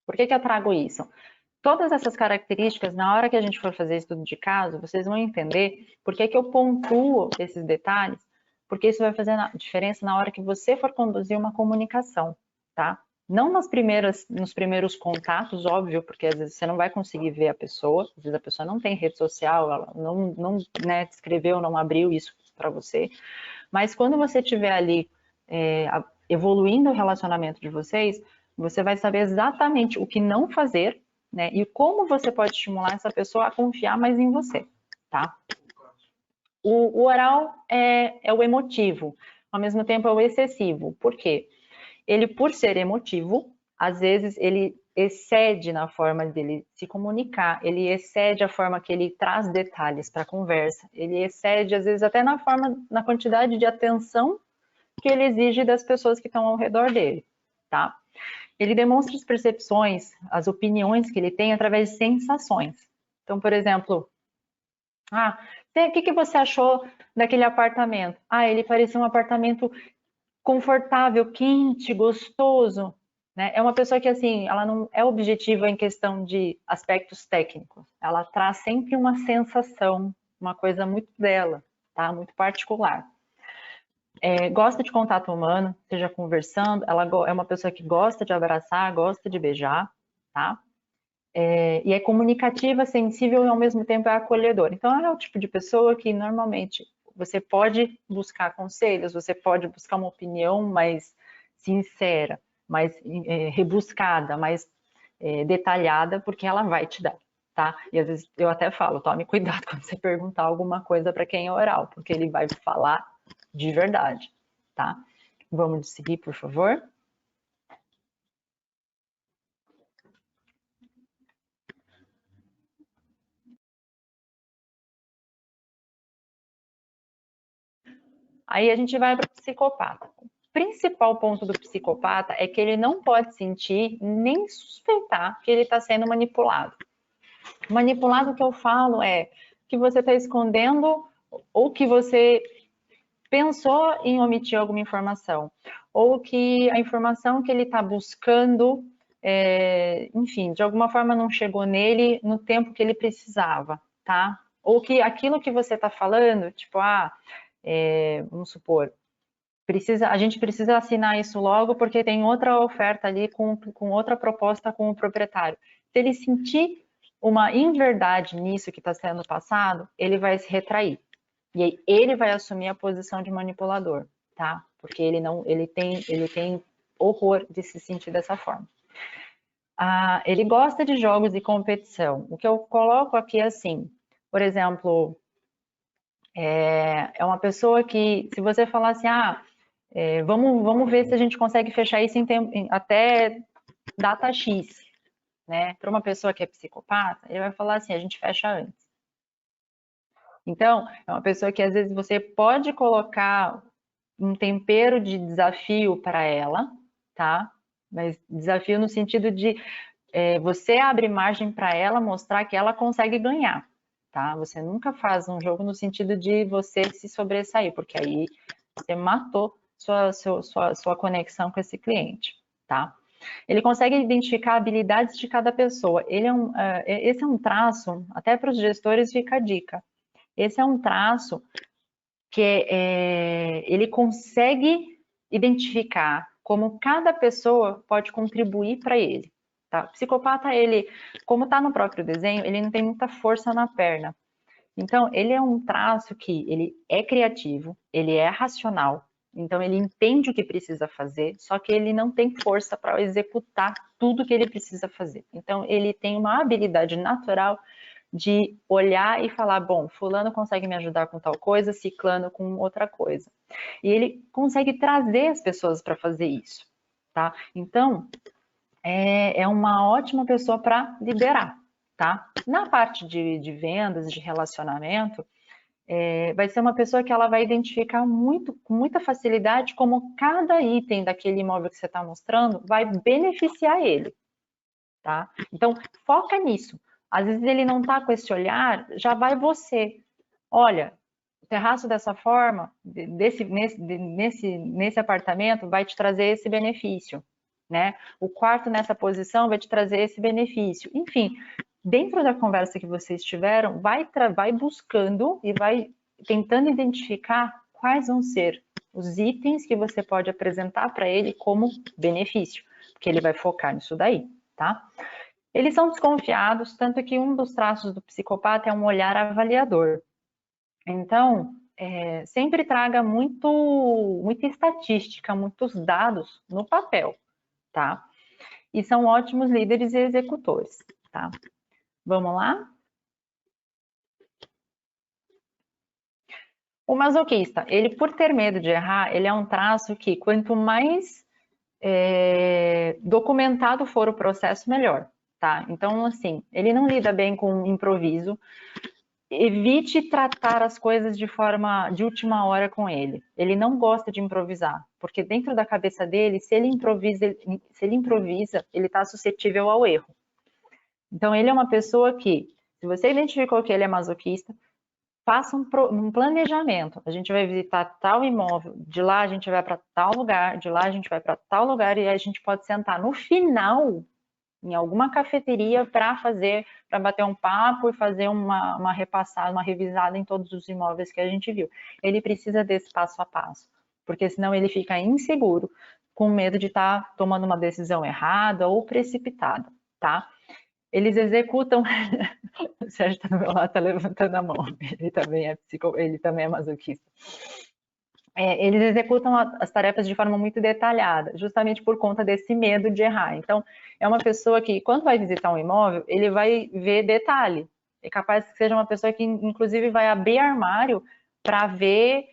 Speaker 2: Por que eu trago isso? Todas essas características, na hora que a gente for fazer estudo de caso, vocês vão entender por que eu pontuo esses detalhes, porque isso vai fazer diferença na hora que você for conduzir uma comunicação, tá? Não nos primeiros contatos, óbvio, porque às vezes você não vai conseguir ver a pessoa, às vezes a pessoa não tem rede social, ela não né, escreveu, não abriu isso para você, mas quando você estiver ali evoluindo o relacionamento de vocês, você vai saber exatamente o que não fazer, né, e como você pode estimular essa pessoa a confiar mais em você, tá? O oral é o emotivo, ao mesmo tempo é o excessivo. Por quê? Ele, por ser emotivo, às vezes ele excede na forma dele se comunicar, ele excede a forma que ele traz detalhes para a conversa, ele excede, às vezes, até na quantidade de atenção que ele exige das pessoas que estão ao redor dele, tá? Ele demonstra as percepções, as opiniões que ele tem através de sensações. Então, por exemplo, o que você achou daquele apartamento? Ele parecia um apartamento confortável, quente, gostoso, né? É uma pessoa que, assim, ela não é objetiva em questão de aspectos técnicos. Ela traz sempre uma sensação, uma coisa muito dela, tá? Muito particular. Gosta de contato humano, seja conversando, ela é uma pessoa que gosta de abraçar, gosta de beijar, tá? E é comunicativa, sensível e ao mesmo tempo é acolhedora. Então, ela é o tipo de pessoa que normalmente você pode buscar conselhos, você pode buscar uma opinião mais sincera, mais rebuscada, mais detalhada, porque ela vai te dar, tá? E às vezes eu até falo, tome cuidado quando você perguntar alguma coisa para quem é oral, porque ele vai falar de verdade, tá? Vamos seguir, por favor. Aí a gente vai para o psicopata. O principal ponto do psicopata é que ele não pode sentir nem suspeitar que ele está sendo manipulado. Manipulado, que eu falo, é que você está escondendo ou que você pensou em omitir alguma informação, ou que a informação que ele está buscando, enfim, de alguma forma não chegou nele no tempo que ele precisava, tá? Ou que aquilo que você está falando, tipo, vamos supor, a gente precisa assinar isso logo porque tem outra oferta ali com outra proposta com o proprietário. Se ele sentir uma inverdade nisso que está sendo passado, ele vai se retrair. E aí ele vai assumir a posição de manipulador, tá? Porque ele tem horror de se sentir dessa forma. Ele gosta de jogos de competição. O que eu coloco aqui é assim, por exemplo, é uma pessoa que, se você falar assim, vamos ver se a gente consegue fechar isso até data X, né? Para uma pessoa que é psicopata, ele vai falar assim, a gente fecha antes. Então, é uma pessoa que às vezes você pode colocar um tempero de desafio para ela, tá? Mas desafio no sentido de você abre margem para ela mostrar que ela consegue ganhar, tá? Você nunca faz um jogo no sentido de você se sobressair, porque aí você matou sua conexão com esse cliente, tá? Ele consegue identificar habilidades de cada pessoa. Esse é um traço, até para os gestores fica a dica. Esse é um traço que ele consegue identificar como cada pessoa pode contribuir para ele. Tá? O psicopata, ele, como está no próprio desenho, ele não tem muita força na perna. Então, ele é um traço que ele é criativo, ele é racional, então ele entende o que precisa fazer, só que ele não tem força para executar tudo que ele precisa fazer. Então, ele tem uma habilidade natural de olhar e falar, bom, fulano consegue me ajudar com tal coisa, ciclano com outra coisa. E ele consegue trazer as pessoas para fazer isso, tá? Então, é uma ótima pessoa para liderar, tá? Na parte de vendas, de relacionamento, vai ser uma pessoa que ela vai identificar com muita facilidade como cada item daquele imóvel que você está mostrando vai beneficiar ele, tá? Então, foca nisso. Às vezes ele não está com esse olhar, já vai você. Olha, o terraço dessa forma, nesse apartamento, vai te trazer esse benefício, né? O quarto nessa posição vai te trazer esse benefício. Enfim, dentro da conversa que vocês tiveram, vai buscando e vai tentando identificar quais vão ser os itens que você pode apresentar para ele como benefício. porque ele vai focar nisso daí, tá? Eles são desconfiados, tanto que um dos traços do psicopata é um olhar avaliador. Então, sempre traga muita estatística, muitos dados no papel, tá? E são ótimos líderes e executores, tá? Vamos lá? O masoquista, ele por ter medo de errar, ele é um traço que quanto mais documentado for o processo, melhor, tá? Então, assim, ele não lida bem com improviso. Evite tratar as coisas de última hora com ele. Ele não gosta de improvisar, porque dentro da cabeça dele, se ele improvisa, ele está suscetível ao erro. Então, ele é uma pessoa que, se você identificou que ele é masoquista, faça um planejamento. A gente vai visitar tal imóvel, de lá a gente vai para tal lugar, de lá a gente vai para tal lugar, e a gente pode sentar no final em alguma cafeteria para bater um papo e fazer uma repassada, uma revisada em todos os imóveis que a gente viu. Ele precisa desse passo a passo, porque senão ele fica inseguro, com medo de estar tomando uma decisão errada ou precipitada, tá? Eles executam... O Sérgio está do meu lado, está levantando a mão. Ele também é masoquista. Eles executam as tarefas de forma muito detalhada, justamente por conta desse medo de errar. Então, é uma pessoa que, quando vai visitar um imóvel, ele vai ver detalhe. É capaz que seja uma pessoa que, inclusive, vai abrir armário para ver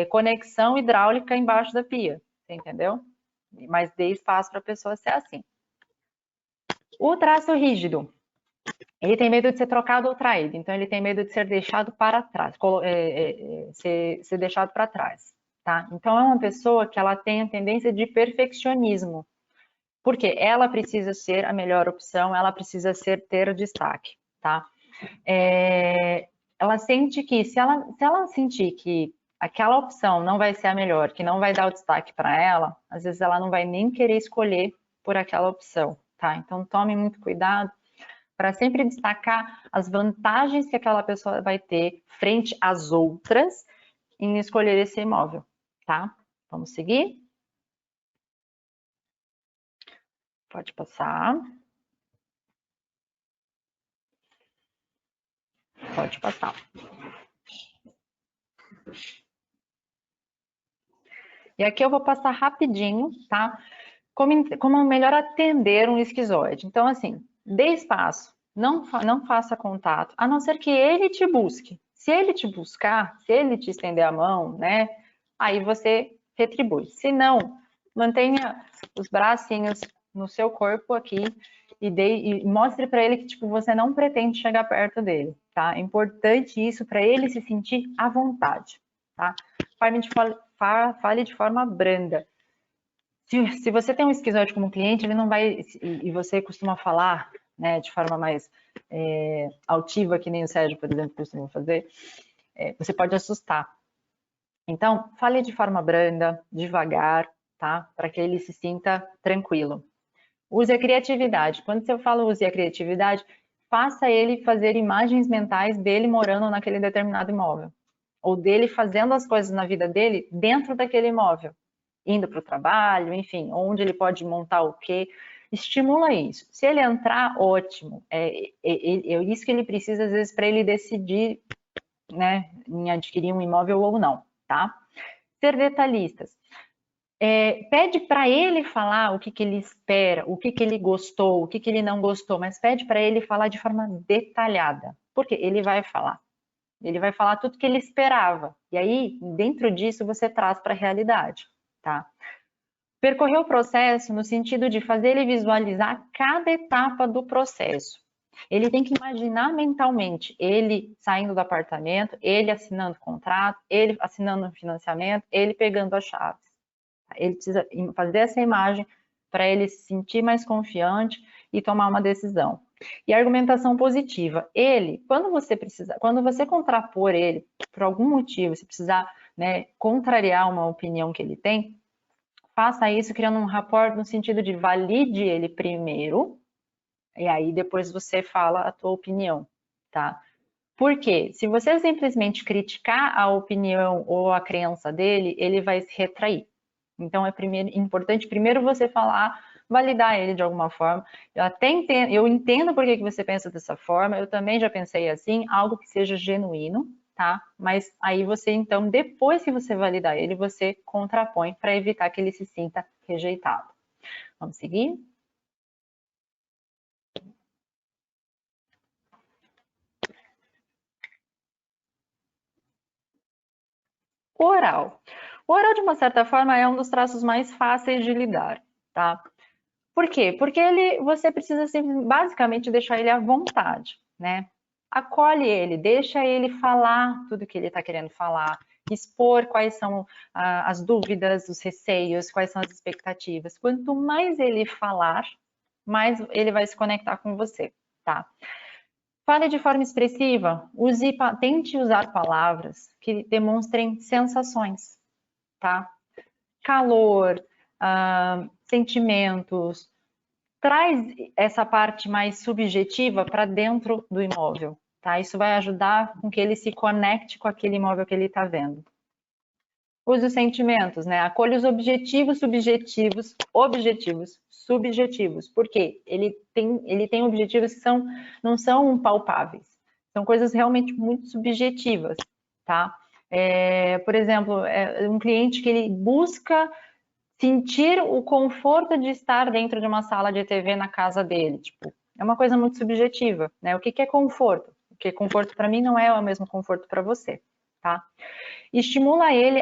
Speaker 2: conexão hidráulica embaixo da pia, entendeu? Mas dê espaço para a pessoa ser assim. O traço rígido. Ele tem medo de ser trocado ou traído, então ele tem medo de ser deixado para trás, ser deixado para trás, tá? Então é uma pessoa que ela tem a tendência de perfeccionismo, porque ela precisa ser a melhor opção, ela precisa ter o destaque, tá? Ela sente que, se ela sentir que aquela opção não vai ser a melhor, que não vai dar o destaque para ela, às vezes ela não vai nem querer escolher por aquela opção, tá? Então tome muito cuidado para sempre destacar as vantagens que aquela pessoa vai ter frente às outras em escolher esse imóvel, tá? Vamos seguir? Pode passar. Pode passar. E aqui eu vou passar rapidinho, tá? Como melhor atender um esquizoide. Então, assim, dê espaço, não faça contato, a não ser que ele te busque. Se ele te buscar, se ele te estender a mão, né? Aí você retribui. Se não, mantenha os bracinhos no seu corpo aqui e mostre para ele que tipo, você não pretende chegar perto dele, tá? É importante isso para ele se sentir à vontade, tá? Fale de forma branda. Se você tem um esquizoide como cliente, ele não vai, e você costuma falar, né, de forma mais altiva, que nem o Sérgio, por exemplo, costuma fazer, você pode assustar. Então, fale de forma branda, devagar, tá? Para que ele se sinta tranquilo. Use a criatividade. Quando eu falo use a criatividade, faça ele fazer imagens mentais dele morando naquele determinado imóvel. Ou dele fazendo as coisas na vida dele dentro daquele imóvel. Indo para o trabalho, enfim, onde ele pode montar o quê. Estimula isso. Se ele entrar, ótimo. É isso que ele precisa, às vezes, para ele decidir, né, em adquirir um imóvel ou não, tá? Ser detalhistas. Pede para ele falar o que ele espera, o que ele gostou, o que ele não gostou, mas pede para ele falar de forma detalhada, porque ele vai falar. Ele vai falar tudo que ele esperava. E aí, dentro disso, você traz para a realidade, tá? Percorrer o processo no sentido de fazer ele visualizar cada etapa do processo. Ele tem que imaginar mentalmente ele saindo do apartamento, ele assinando o contrato, ele assinando o financiamento, ele pegando as chaves. Ele precisa fazer essa imagem para ele se sentir mais confiante e tomar uma decisão. E argumentação positiva. Quando você contrapor ele, por algum motivo, se precisar, né, contrariar uma opinião que ele tem, faça isso criando um rapport no sentido de valide ele primeiro, e aí depois você fala a tua opinião, tá? Por quê? Se você simplesmente criticar a opinião ou a crença dele, ele vai se retrair. Então, é importante primeiro você falar, validar ele de alguma forma. Eu entendo por que você pensa dessa forma, eu também já pensei assim, algo que seja genuíno, tá? Mas aí você, então, depois que você validar ele, você contrapõe para evitar que ele se sinta rejeitado. Vamos seguir? O oral. O oral, de uma certa forma, é um dos traços mais fáceis de lidar, tá? Por quê? Porque você precisa basicamente deixar ele à vontade, né? Acolhe ele, deixa ele falar tudo que ele está querendo falar, expor quais são as dúvidas, os receios, quais são as expectativas. Quanto mais ele falar, mais ele vai se conectar com você, tá? Fale de forma expressiva, tente usar palavras que demonstrem sensações, tá? Calor, sentimentos. Traz essa parte mais subjetiva para dentro do imóvel, tá? Isso vai ajudar com que ele se conecte com aquele imóvel que ele está vendo. Use os sentimentos, né? Acolha os objetivos subjetivos, objetivos subjetivos. Por quê? Ele tem objetivos que não são palpáveis. São coisas realmente muito subjetivas, tá? Por exemplo, um cliente que ele busca sentir o conforto de estar dentro de uma sala de TV na casa dele. Tipo, é uma coisa muito subjetiva, né? O que é conforto? Porque conforto para mim não é o mesmo conforto para você, tá? Estimula ele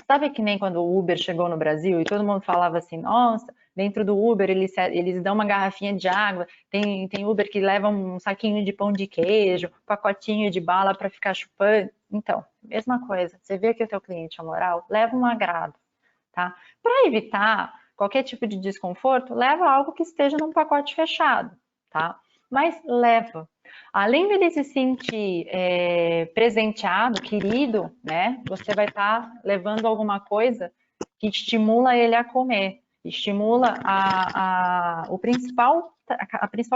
Speaker 2: Sabe que nem quando o Uber chegou no Brasil e todo mundo falava assim, nossa, dentro do Uber eles dão uma garrafinha de água, tem Uber que leva um saquinho de pão de queijo, um pacotinho de bala para ficar chupando. Então, mesma coisa, você vê que o teu cliente é moral, leva um agrado, tá? Para evitar qualquer tipo de desconforto, leva algo que esteja num pacote fechado, tá? Mas leva. Além dele se sentir presenteado, querido, né? Você vai estar levando alguma coisa que estimula ele a comer, estimula a principal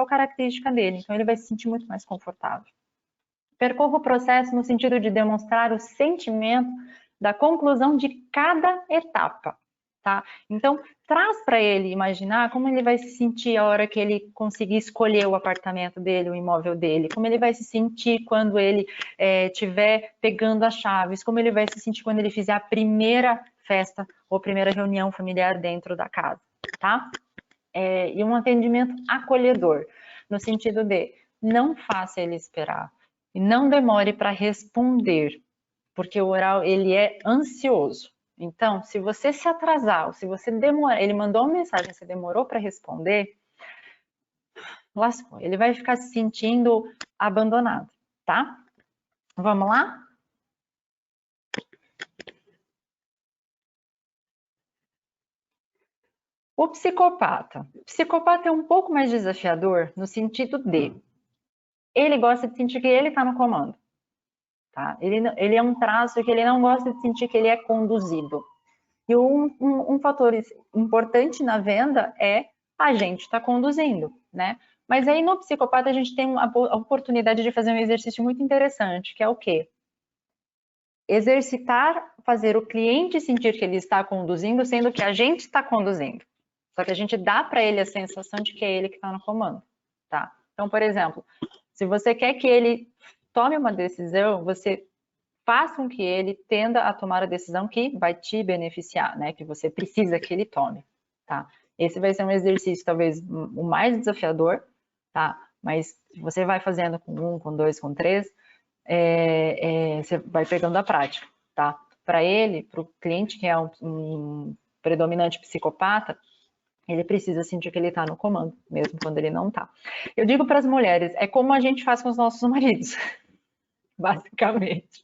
Speaker 2: característica dele. Então, ele vai se sentir muito mais confortável. Percorra o processo no sentido de demonstrar o sentimento da conclusão de cada etapa, tá? Então, traz para ele imaginar como ele vai se sentir a hora que ele conseguir escolher o apartamento dele, o imóvel dele, como ele vai se sentir quando ele estiver pegando as chaves, como ele vai se sentir quando ele fizer a primeira festa ou primeira reunião familiar dentro da casa, tá? E um atendimento acolhedor, no sentido de não faça ele esperar e não demore para responder, porque o oral ele é ansioso. Então, se você se atrasar, ou se você demorar, ele mandou uma mensagem, você demorou para responder, lascou. Ele vai ficar se sentindo abandonado, tá? Vamos lá? O psicopata. O psicopata é um pouco mais desafiador no sentido de ele gosta de sentir que ele está no comando. Tá? Ele é um traço que ele não gosta de sentir que ele é conduzido. E um fator importante na venda é a gente estar conduzindo, né? Mas aí no psicopata a gente tem a oportunidade de fazer um exercício muito interessante, que é o quê? Exercitar, fazer o cliente sentir que ele está conduzindo, sendo que a gente está conduzindo. Só que a gente dá para ele a sensação de que é ele que está no comando, tá? Então, por exemplo, se você quer que ele tome uma decisão, você faça com que ele tenda a tomar a decisão que vai te beneficiar, né? Que você precisa que ele tome, tá? Esse vai ser um exercício talvez o mais desafiador, tá? Mas você vai fazendo com 1, com 2, com 3, você vai pegando a prática, tá? Para ele, para o cliente que é um predominante psicopata, ele precisa sentir que ele está no comando, mesmo quando ele não está. Eu digo para as mulheres, é como a gente faz com os nossos maridos, basicamente,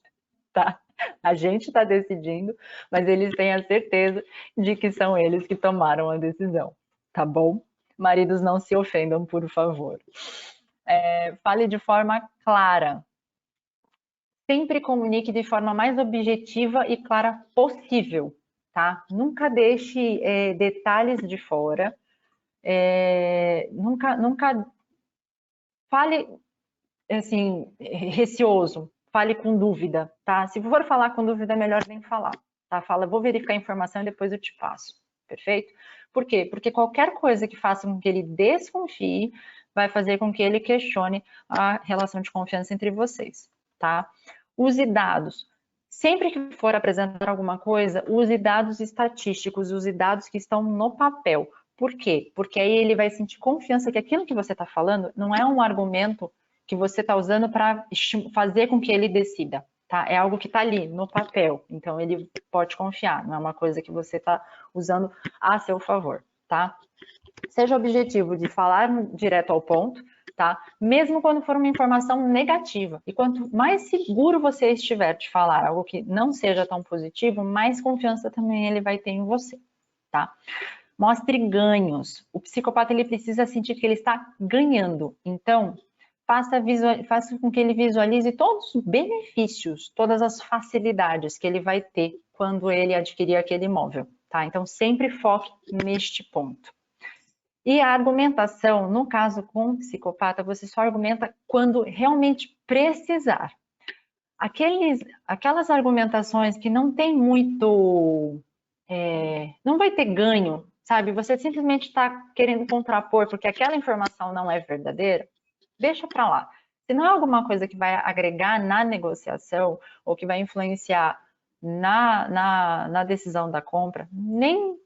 Speaker 2: tá? A gente está decidindo, mas eles têm a certeza de que são eles que tomaram a decisão, tá bom? Maridos, não se ofendam, por favor. Fale de forma clara. Sempre comunique de forma mais objetiva e clara possível, tá? Nunca deixe detalhes de fora. Nunca fale assim, receoso, fale com dúvida, tá? Se for falar com dúvida, é melhor nem falar, tá? Fala, vou verificar a informação e depois eu te passo, perfeito? Por quê? Porque qualquer coisa que faça com que ele desconfie vai fazer com que ele questione a relação de confiança entre vocês, tá? Use dados. Sempre que for apresentar alguma coisa, use dados estatísticos, use dados que estão no papel. Por quê? Porque aí ele vai sentir confiança que aquilo que você está falando não é um argumento que você está usando para fazer com que ele decida, tá? É algo que está ali, no papel. Então, ele pode confiar, não é uma coisa que você está usando a seu favor, tá? Seja objetivo de falar direto ao ponto, tá? Mesmo quando for uma informação negativa. E quanto mais seguro você estiver de falar algo que não seja tão positivo, mais confiança também ele vai ter em você, tá? Mostre ganhos. O psicopata ele precisa sentir que ele está ganhando. Então, faça com que ele visualize todos os benefícios, todas as facilidades que ele vai ter quando ele adquirir aquele imóvel, tá? Então, sempre foque neste ponto. E a argumentação, no caso com o psicopata, você só argumenta quando realmente precisar. Aquelas argumentações que não tem muito... não vai ter ganho, sabe? Você simplesmente está querendo contrapor porque aquela informação não é verdadeira, deixa para lá. Se não é alguma coisa que vai agregar na negociação ou que vai influenciar na decisão da compra, nem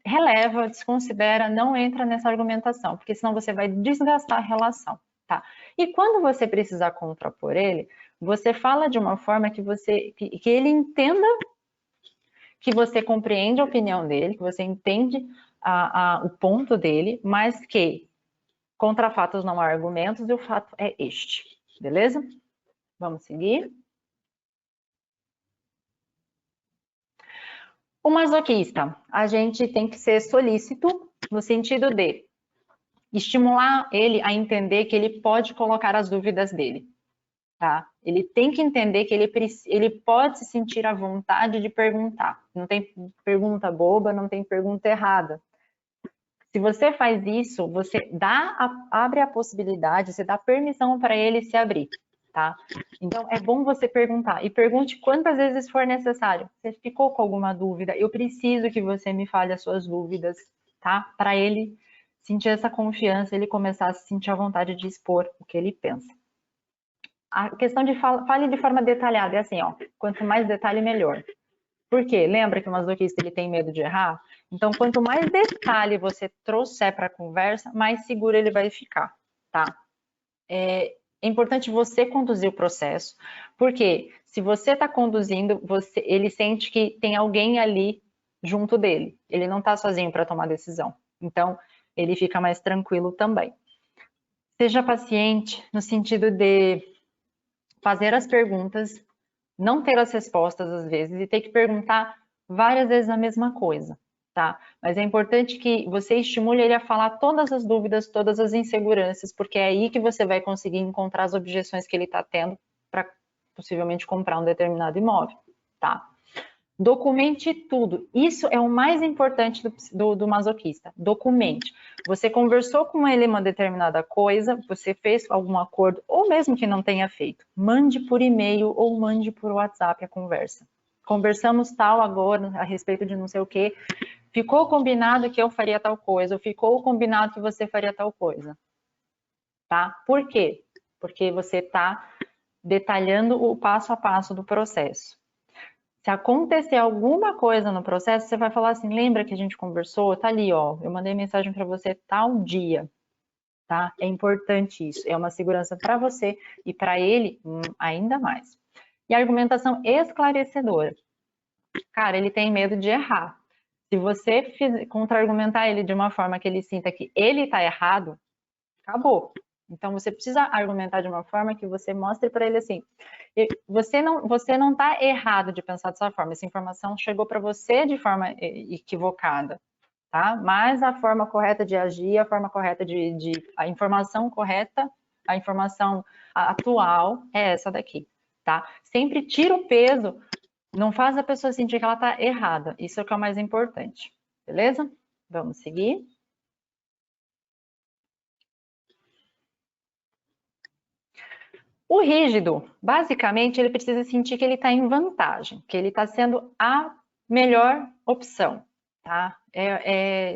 Speaker 2: releva, desconsidera, não entra nessa argumentação, porque senão você vai desgastar a relação, tá? E quando você precisar contrapor ele, você fala de uma forma que ele entenda que você compreende a opinião dele, que você entende o ponto dele, mas que contra fatos não há argumentos e o fato é este, beleza? Vamos seguir. O masoquista, a gente tem que ser solícito no sentido de estimular ele a entender que ele pode colocar as dúvidas dele, tá? Ele tem que entender que ele pode se sentir à vontade de perguntar. Não tem pergunta boba, não tem pergunta errada. Se você faz isso, você abre a possibilidade, você dá permissão para ele se abrir, tá? Então, é bom você perguntar. E pergunte quantas vezes for necessário. Você ficou com alguma dúvida? Eu preciso que você me fale as suas dúvidas, tá? Para ele sentir essa confiança, ele começar a se sentir à vontade de expor o que ele pensa. A questão de fale de forma detalhada é assim, ó. Quanto mais detalhe, melhor. Por quê? Lembra que o masoquista ele tem medo de errar? Então, quanto mais detalhe você trouxer para a conversa, mais seguro ele vai ficar, tá? É importante você conduzir o processo, porque se você está conduzindo, ele sente que tem alguém ali junto dele. Ele não está sozinho para tomar decisão. Então, ele fica mais tranquilo também. Seja paciente no sentido de fazer as perguntas, não ter as respostas às vezes e ter que perguntar várias vezes a mesma coisa, tá? Mas é importante que você estimule ele a falar todas as dúvidas, todas as inseguranças, porque é aí que você vai conseguir encontrar as objeções que ele está tendo para possivelmente comprar um determinado imóvel, tá? Documente tudo. Isso é o mais importante do masoquista. Documente. Você conversou com ele uma determinada coisa, você fez algum acordo, ou mesmo que não tenha feito, mande por e-mail ou mande por WhatsApp a conversa. Conversamos tal agora a respeito de não sei o quê. Ficou combinado que eu faria tal coisa, ou ficou combinado que você faria tal coisa. Tá? Por quê? Porque você está detalhando o passo a passo do processo. Se acontecer alguma coisa no processo, você vai falar assim, lembra que a gente conversou? Tá ali, ó, eu mandei mensagem para você tal dia, tá? É importante isso, é uma segurança para você e para ele ainda mais. E argumentação esclarecedora. Cara, ele tem medo de errar. Se você contra-argumentar ele de uma forma que ele sinta que ele tá errado, acabou. Então, você precisa argumentar de uma forma que você mostre para ele assim, você não está errado de pensar dessa forma, essa informação chegou para você de forma equivocada, tá? Mas a forma correta de agir, a forma correta a informação correta, a informação atual é essa daqui, tá? Sempre tira o peso, não faz a pessoa sentir que ela está errada, isso é o que é o mais importante, beleza? Vamos seguir. O rígido, basicamente, ele precisa sentir que ele está em vantagem, que ele está sendo melhor opção, tá?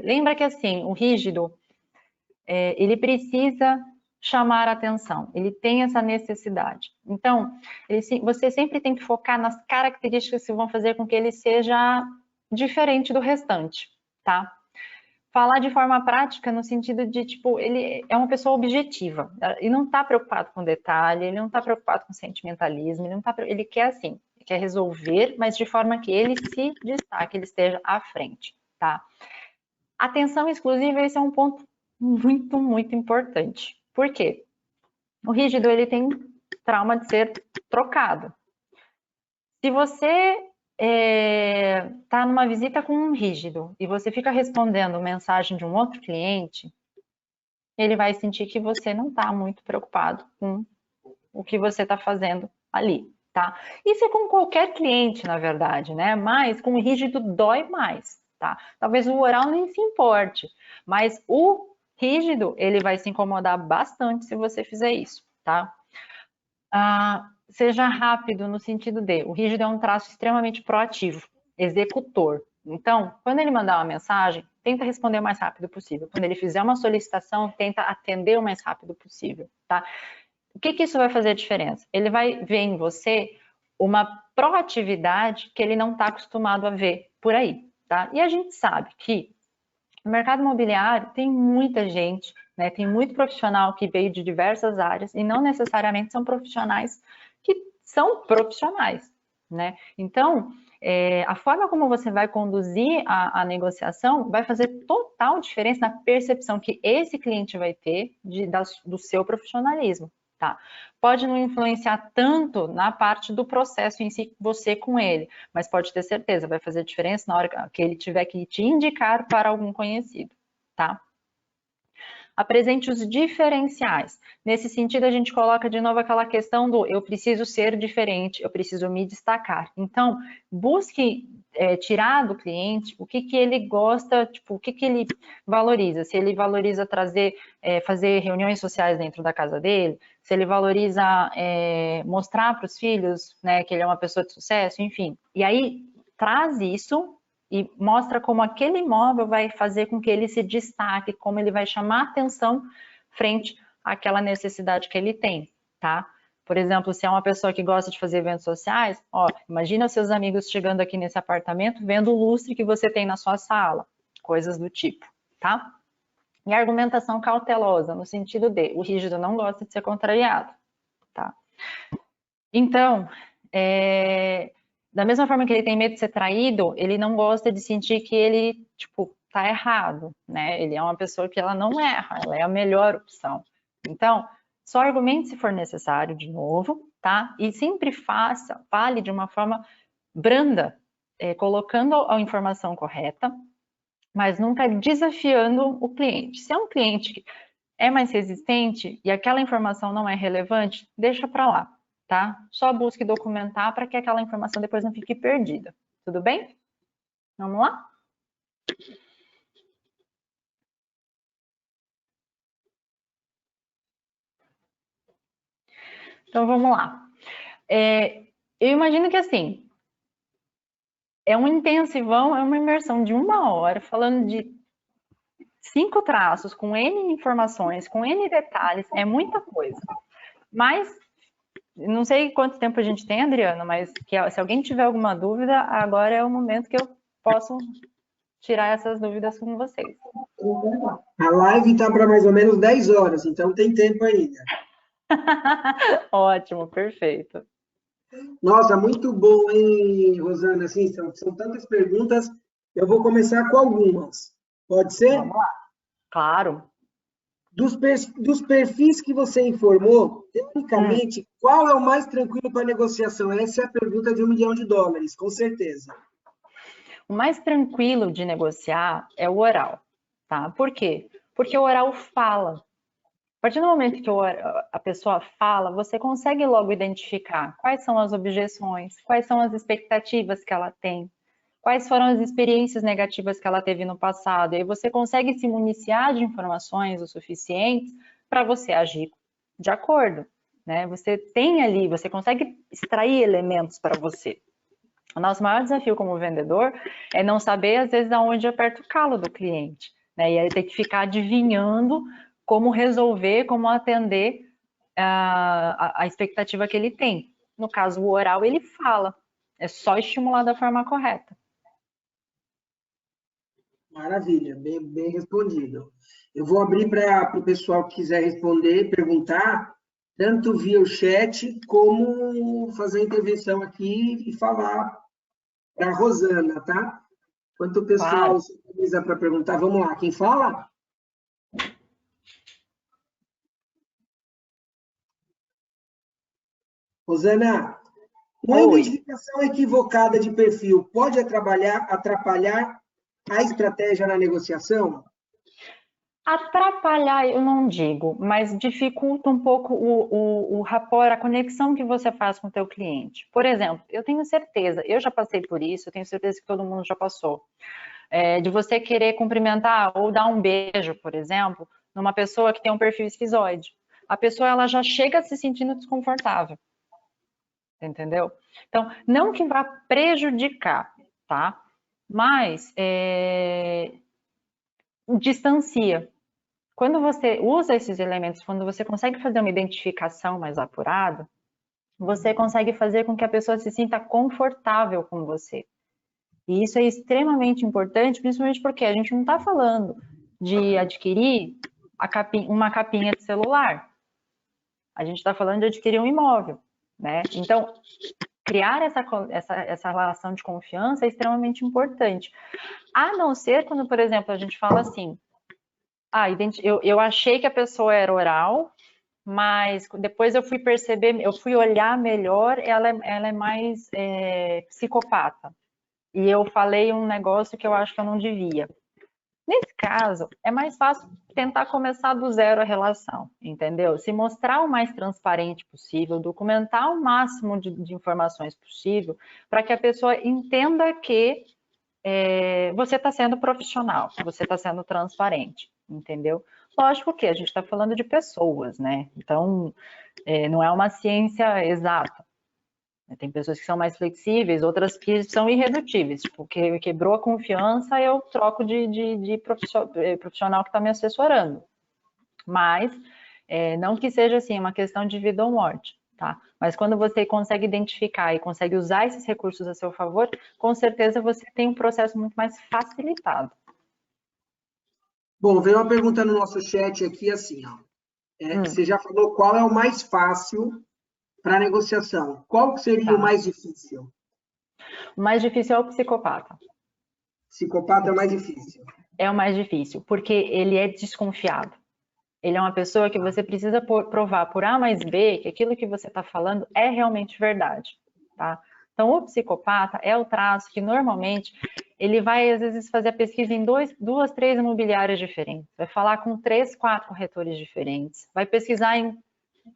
Speaker 2: Lembra que assim, o rígido, ele precisa chamar a atenção, ele tem essa necessidade. Então, você sempre tem que focar nas características que vão fazer com que ele seja diferente do restante, tá? Falar de forma prática no sentido de, tipo, ele é uma pessoa objetiva, e não está preocupado com detalhe, ele não está preocupado com sentimentalismo, ele quer assim, ele quer resolver, mas de forma que ele se destaque, ele esteja à frente, tá? Atenção exclusiva, esse é um ponto muito, muito importante. Por quê? O rígido, ele tem trauma de ser trocado. Se você está numa visita com um rígido e você fica respondendo mensagem de um outro cliente, ele vai sentir que você não está muito preocupado com o que você está fazendo ali, tá? Isso é com qualquer cliente, na verdade, né? Mas com o rígido dói mais, tá? Talvez o oral nem se importe, mas o rígido, ele vai se incomodar bastante se você fizer isso, tá? Seja rápido no sentido de, o rígido é um traço extremamente proativo, executor. Então, quando ele mandar uma mensagem, tenta responder o mais rápido possível. Quando ele fizer uma solicitação, tenta atender o mais rápido possível, tá? O que isso vai fazer a diferença? Ele vai ver em você uma proatividade que ele não está acostumado a ver por aí, tá? E a gente sabe que no mercado imobiliário tem muita gente, né? Tem muito profissional que veio de diversas áreas e não necessariamente são profissionais que são profissionais, né? Então, a forma como você vai conduzir a negociação vai fazer total diferença na percepção que esse cliente vai ter do seu profissionalismo, tá? Pode não influenciar tanto na parte do processo em si, você com ele, mas pode ter certeza, vai fazer diferença na hora que ele tiver que te indicar para algum conhecido, tá? Apresente os diferenciais. Nesse sentido, a gente coloca de novo aquela questão do eu preciso ser diferente, eu preciso me destacar. Então, busque tirar do cliente o que ele gosta, tipo, o que ele valoriza. Se ele valoriza fazer reuniões sociais dentro da casa dele, se ele valoriza mostrar para os filhos, né, que ele é uma pessoa de sucesso, enfim. E aí, traz isso e mostra como aquele imóvel vai fazer com que ele se destaque, como ele vai chamar atenção frente àquela necessidade que ele tem, tá? Por exemplo, se é uma pessoa que gosta de fazer eventos sociais, ó, imagina os seus amigos chegando aqui nesse apartamento, vendo o lustre que você tem na sua sala, coisas do tipo, tá? E argumentação cautelosa, no sentido de, o rígido não gosta de ser contrariado, tá? Então, da mesma forma que ele tem medo de ser traído, ele não gosta de sentir que ele, tipo, tá errado, né? Ele é uma pessoa que ela não erra, ela é a melhor opção. Então, só argumente se for necessário, de novo, tá? E sempre fale de uma forma branda, colocando a informação correta, mas nunca desafiando o cliente. Se é um cliente que é mais resistente e aquela informação não é relevante, deixa para lá, tá? Só busque documentar para que aquela informação depois não fique perdida. Tudo bem? Vamos lá? Então, vamos lá. Eu imagino que, assim, é um intensivão, é uma imersão de 1 hora, falando de 5 traços, com N informações, com N detalhes, é muita coisa. Mas, não sei quanto tempo a gente tem, Adriano, mas se alguém tiver alguma dúvida, agora é o momento que eu posso tirar essas dúvidas com vocês.
Speaker 1: A live está para mais ou menos 10 horas, então tem tempo ainda.
Speaker 2: Ótimo, perfeito.
Speaker 1: Nossa, muito bom, hein, Rosana? Assim, são tantas perguntas, eu vou começar com algumas. Pode ser?
Speaker 2: Vamos lá. Claro.
Speaker 1: Dos perfis que você informou, teoricamente, qual é o mais tranquilo para negociação? Essa é a pergunta de $1 milhão, com certeza.
Speaker 2: O mais tranquilo de negociar é o oral, tá? Por quê? Porque o oral fala. A partir do momento que a pessoa fala, você consegue logo identificar quais são as objeções, quais são as expectativas que ela tem, quais foram as experiências negativas que ela teve no passado. E aí você consegue se municiar de informações o suficientes para você agir de acordo, né? Você tem ali, você consegue extrair elementos para você. O nosso maior desafio como vendedor é não saber, às vezes, aonde aperta o calo do cliente, né? E aí tem que ficar adivinhando como resolver, como atender a expectativa que ele tem. No caso, o oral, ele fala. É só estimular da forma correta.
Speaker 1: Maravilha, bem respondido. Eu vou abrir para o pessoal que quiser responder, perguntar, tanto via o chat, como fazer a intervenção aqui e falar para a Rosana, tá? Enquanto o pessoal
Speaker 2: Claro.
Speaker 1: se organiza para perguntar, vamos lá, quem fala? Rosana, uma
Speaker 2: Oi.
Speaker 1: identificação equivocada de perfil pode atrapalhar a estratégia na negociação?
Speaker 2: Atrapalhar, eu não digo, mas dificulta um pouco o rapport, a conexão que você faz com o teu cliente. Por exemplo, eu tenho certeza, eu já passei por isso, eu tenho certeza que todo mundo já passou, de você querer cumprimentar ou dar um beijo, por exemplo, numa pessoa que tem um perfil esquizoide. A pessoa, ela já chega se sentindo desconfortável, entendeu? Então, não que vá prejudicar, tá? Mas distancia. Quando você usa esses elementos, quando você consegue fazer uma identificação mais apurada, você consegue fazer com que a pessoa se sinta confortável com você. E isso é extremamente importante, principalmente porque a gente não está falando de adquirir uma capinha de celular. A gente está falando de adquirir um imóvel, né? Então, criar essa relação de confiança é extremamente importante. A não ser quando, por exemplo, a gente fala assim, eu achei que a pessoa era oral, mas depois eu fui perceber, eu fui olhar melhor, ela é mais psicopata. E eu falei um negócio que eu acho que eu não devia. Nesse caso, é mais fácil tentar começar do zero a relação, entendeu? Se mostrar o mais transparente possível, documentar o máximo de informações possível, para que a pessoa entenda que você está sendo profissional, você está sendo transparente, entendeu? Lógico que a gente está falando de pessoas, né? Então, não é uma ciência exata. Tem pessoas que são mais flexíveis, outras que são irredutíveis. Tipo, quebrou a confiança, eu troco de profissional que está me assessorando. Mas, não que seja assim, uma questão de vida ou morte, tá? Mas quando você consegue identificar e consegue usar esses recursos a seu favor, com certeza você tem um processo muito mais facilitado.
Speaker 1: Bom, veio uma pergunta no nosso chat aqui, assim, ó. Você já falou qual é o mais fácil para negociação. Qual seria o mais difícil?
Speaker 2: O mais difícil é o psicopata.
Speaker 1: Psicopata é o mais difícil.
Speaker 2: É o mais difícil, porque ele é desconfiado. Ele é uma pessoa que você precisa provar por A mais B que aquilo que você está falando é realmente verdade, tá? Então, o psicopata é o traço que, normalmente, ele vai, às vezes, fazer a pesquisa em duas, três imobiliárias diferentes, vai falar com 3, 4 corretores diferentes, vai pesquisar em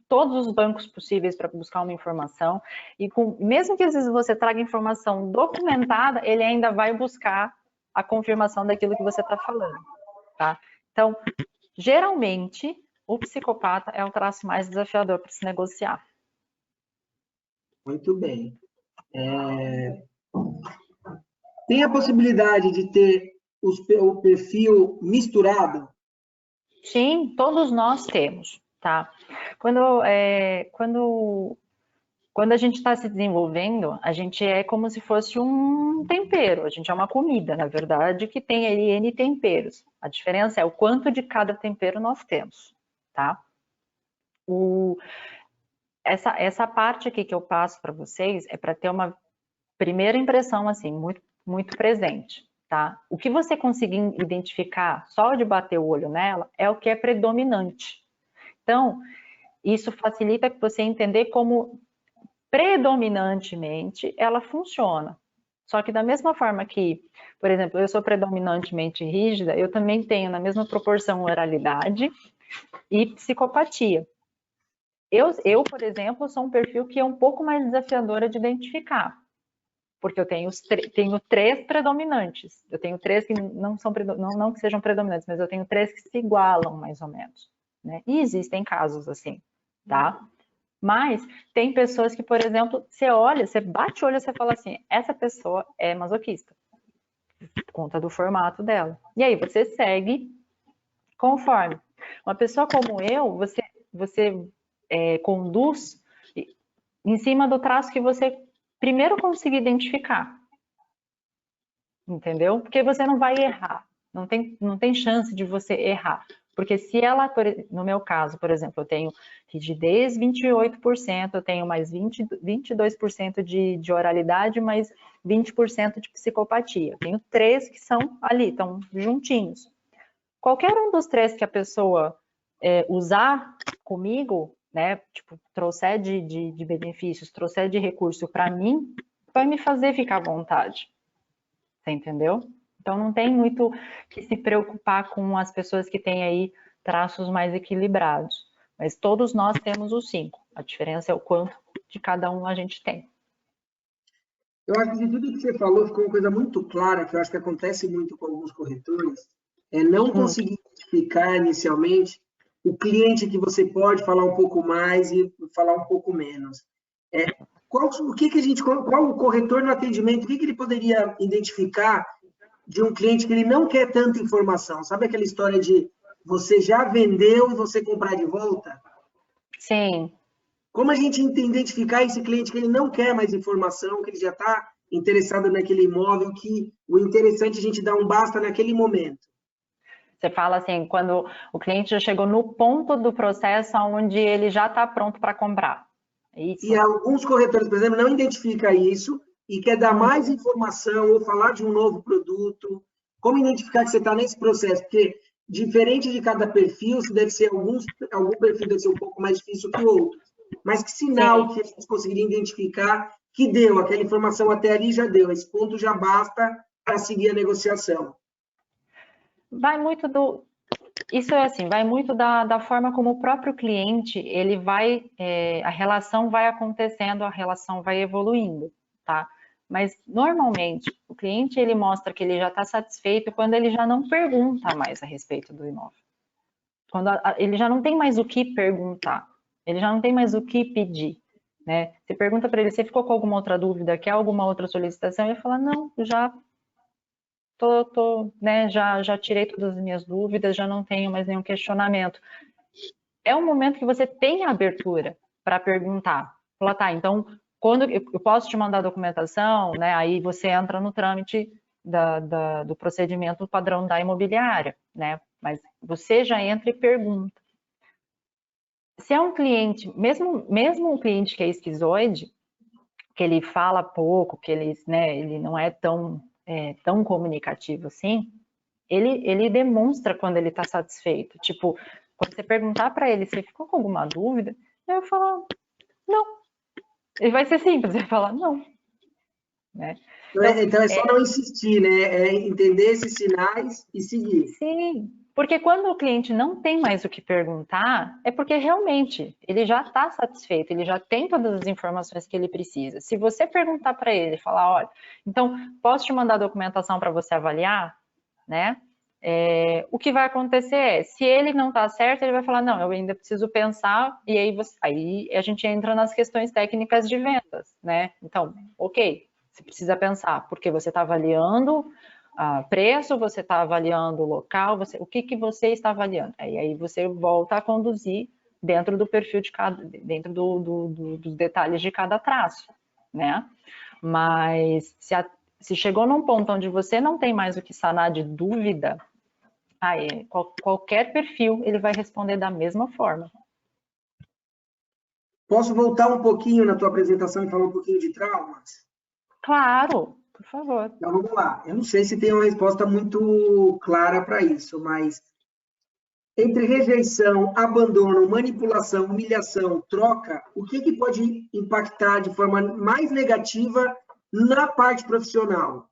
Speaker 2: todos os bancos possíveis para buscar uma informação, e mesmo que, às vezes, você traga informação documentada, ele ainda vai buscar a confirmação daquilo que você está falando, tá? Então, geralmente, o psicopata é o traço mais desafiador para se negociar.
Speaker 1: Muito bem. Tem a possibilidade de ter o perfil misturado?
Speaker 2: Sim, todos nós temos, tá? Quando a gente está se desenvolvendo, a gente é como se fosse um tempero, a gente é uma comida, na verdade, que tem ali N temperos. A diferença é o quanto de cada tempero nós temos, tá? Essa parte aqui que eu passo para vocês é para ter uma primeira impressão, assim, muito, muito presente, tá? O que você conseguir identificar só de bater o olho nela é o que é predominante. Então, isso facilita que você entender como predominantemente ela funciona. Só que da mesma forma que, por exemplo, eu sou predominantemente rígida, eu também tenho na mesma proporção oralidade e psicopatia. Eu, por exemplo, sou um perfil que é um pouco mais desafiadora de identificar, porque eu tenho 3 predominantes. Eu tenho 3 que não que sejam predominantes, mas eu tenho 3 que se igualam, mais ou menos, né? E existem casos assim, tá? Mas tem pessoas que, por exemplo, você olha, você bate o olho e você fala assim, essa pessoa é masoquista, por conta do formato dela. E aí você segue conforme. Uma pessoa como eu, você conduz em cima do traço que você primeiro conseguir identificar. Entendeu? Porque você não vai errar. Não tem chance de você errar. Porque se ela, no meu caso, por exemplo, eu tenho rigidez 28%, eu tenho mais 22% de oralidade, mais 20% de psicopatia. Eu tenho 3 que são ali, estão juntinhos. Qualquer um dos 3 que a pessoa usar comigo, né, tipo, trouxer de benefícios, trouxer de recurso para mim, vai me fazer ficar à vontade. Você entendeu? Então não tem muito que se preocupar com as pessoas que têm aí traços mais equilibrados. Mas todos nós temos os 5. A diferença é o quanto de cada um a gente tem.
Speaker 1: Eu acho que de tudo que você falou ficou uma coisa muito clara, que eu acho que acontece muito com alguns corretores, é não conseguir identificar inicialmente o cliente que você pode falar um pouco mais e falar um pouco menos. Qual o corretor no atendimento, o que ele poderia identificar de um cliente que ele não quer tanta informação? Sabe aquela história de você já vendeu e você comprar de volta?
Speaker 2: Sim.
Speaker 1: Como a gente identificar esse cliente que ele não quer mais informação, que ele já está interessado naquele imóvel, que o interessante é a gente dar um basta naquele momento?
Speaker 2: Você fala assim, quando o cliente já chegou no ponto do processo onde ele já está pronto para comprar. É isso?
Speaker 1: E alguns corretores, por exemplo, não identificam isso e quer dar mais informação ou falar de um novo produto. Como identificar que você está nesse processo? Porque, diferente de cada perfil, se deve ser algum perfil deve ser um pouco mais difícil que o outro. Mas que sinal que a gente conseguiria identificar que deu? Aquela informação até ali já deu. Esse ponto já basta para seguir a negociação.
Speaker 2: Vai muito do... Isso é assim, vai muito da forma como o próprio cliente, ele vai... a relação vai acontecendo, a relação vai evoluindo, tá? Mas, normalmente, o cliente, ele mostra que ele já está satisfeito quando ele já não pergunta mais a respeito do imóvel. Quando ele já não tem mais o que perguntar, ele já não tem mais o que pedir, né? Você pergunta para ele, você ficou com alguma outra dúvida, quer alguma outra solicitação? Ele fala, não, já né, já tirei todas as minhas dúvidas, já não tenho mais nenhum questionamento. É um momento que você tem a abertura para perguntar. Fala, tá, então, quando eu posso te mandar a documentação, né? Aí você entra no trâmite do procedimento padrão da imobiliária, né? Mas você já entra e pergunta. Se é um cliente, mesmo um cliente que é esquizoide, que ele fala pouco, que ele, né, ele não é tão comunicativo assim, ele demonstra quando ele está satisfeito. Tipo, quando você perguntar para ele se ficou com alguma dúvida, ele vai falar, não. Ele vai ser simples, ele vai falar, não. Né?
Speaker 1: Então é só não insistir, né? É entender esses sinais e seguir.
Speaker 2: Sim, porque quando o cliente não tem mais o que perguntar, é porque realmente ele já está satisfeito, ele já tem todas as informações que ele precisa. Se você perguntar para ele, falar, olha, então posso te mandar a documentação para você avaliar, né? O que vai acontecer é, se ele não está certo, ele vai falar, não, eu ainda preciso pensar, e aí a gente entra nas questões técnicas de vendas, né? Então, ok, você precisa pensar, porque você está avaliando preço, você está avaliando o local, o que você está avaliando? Aí você volta a conduzir dentro do perfil de cada, dentro dos detalhes de cada traço, né? Mas se chegou num ponto onde você não tem mais o que sanar de dúvida, qualquer perfil ele vai responder da mesma forma.
Speaker 1: Posso voltar um pouquinho na tua apresentação e falar um pouquinho de traumas?
Speaker 2: Claro, por favor.
Speaker 1: Então vamos lá. Eu não sei se tem uma resposta muito clara para isso, mas entre rejeição, abandono, manipulação, humilhação, troca, o que pode impactar de forma mais negativa na parte profissional?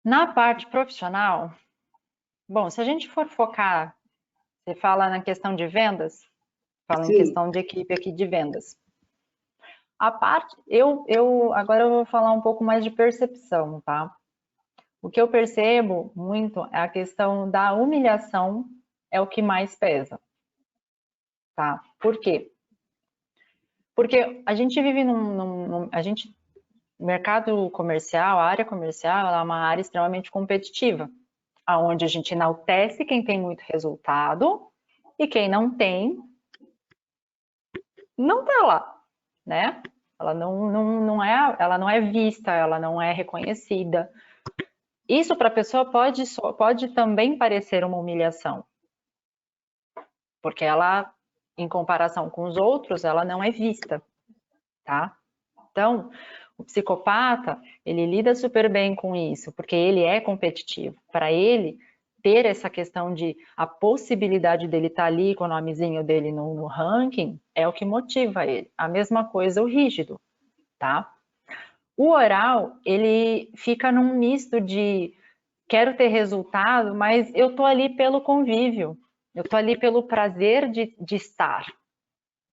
Speaker 2: Na parte profissional, bom, se a gente for focar, você fala na questão de vendas, fala em questão de equipe aqui de vendas. A parte, agora eu vou falar um pouco mais de percepção, tá? O que eu percebo muito é a questão da humilhação é o que mais pesa. tá? Por quê? Porque a gente vive mercado comercial, a área comercial, ela é uma área extremamente competitiva, aonde a gente enaltece quem tem muito resultado e quem não tem, não tá lá, né? Ela não é vista, ela não é reconhecida. Isso para a pessoa pode também parecer uma humilhação, porque ela, em comparação com os outros, ela não é vista, tá? Então, o psicopata, ele lida super bem com isso, porque ele é competitivo. Para ele, ter essa questão de a possibilidade dele estar ali com o nomezinho dele no ranking é o que motiva ele. A mesma coisa o rígido, tá? O oral, ele fica num misto de quero ter resultado, mas eu tô ali pelo convívio, eu tô ali pelo prazer de estar,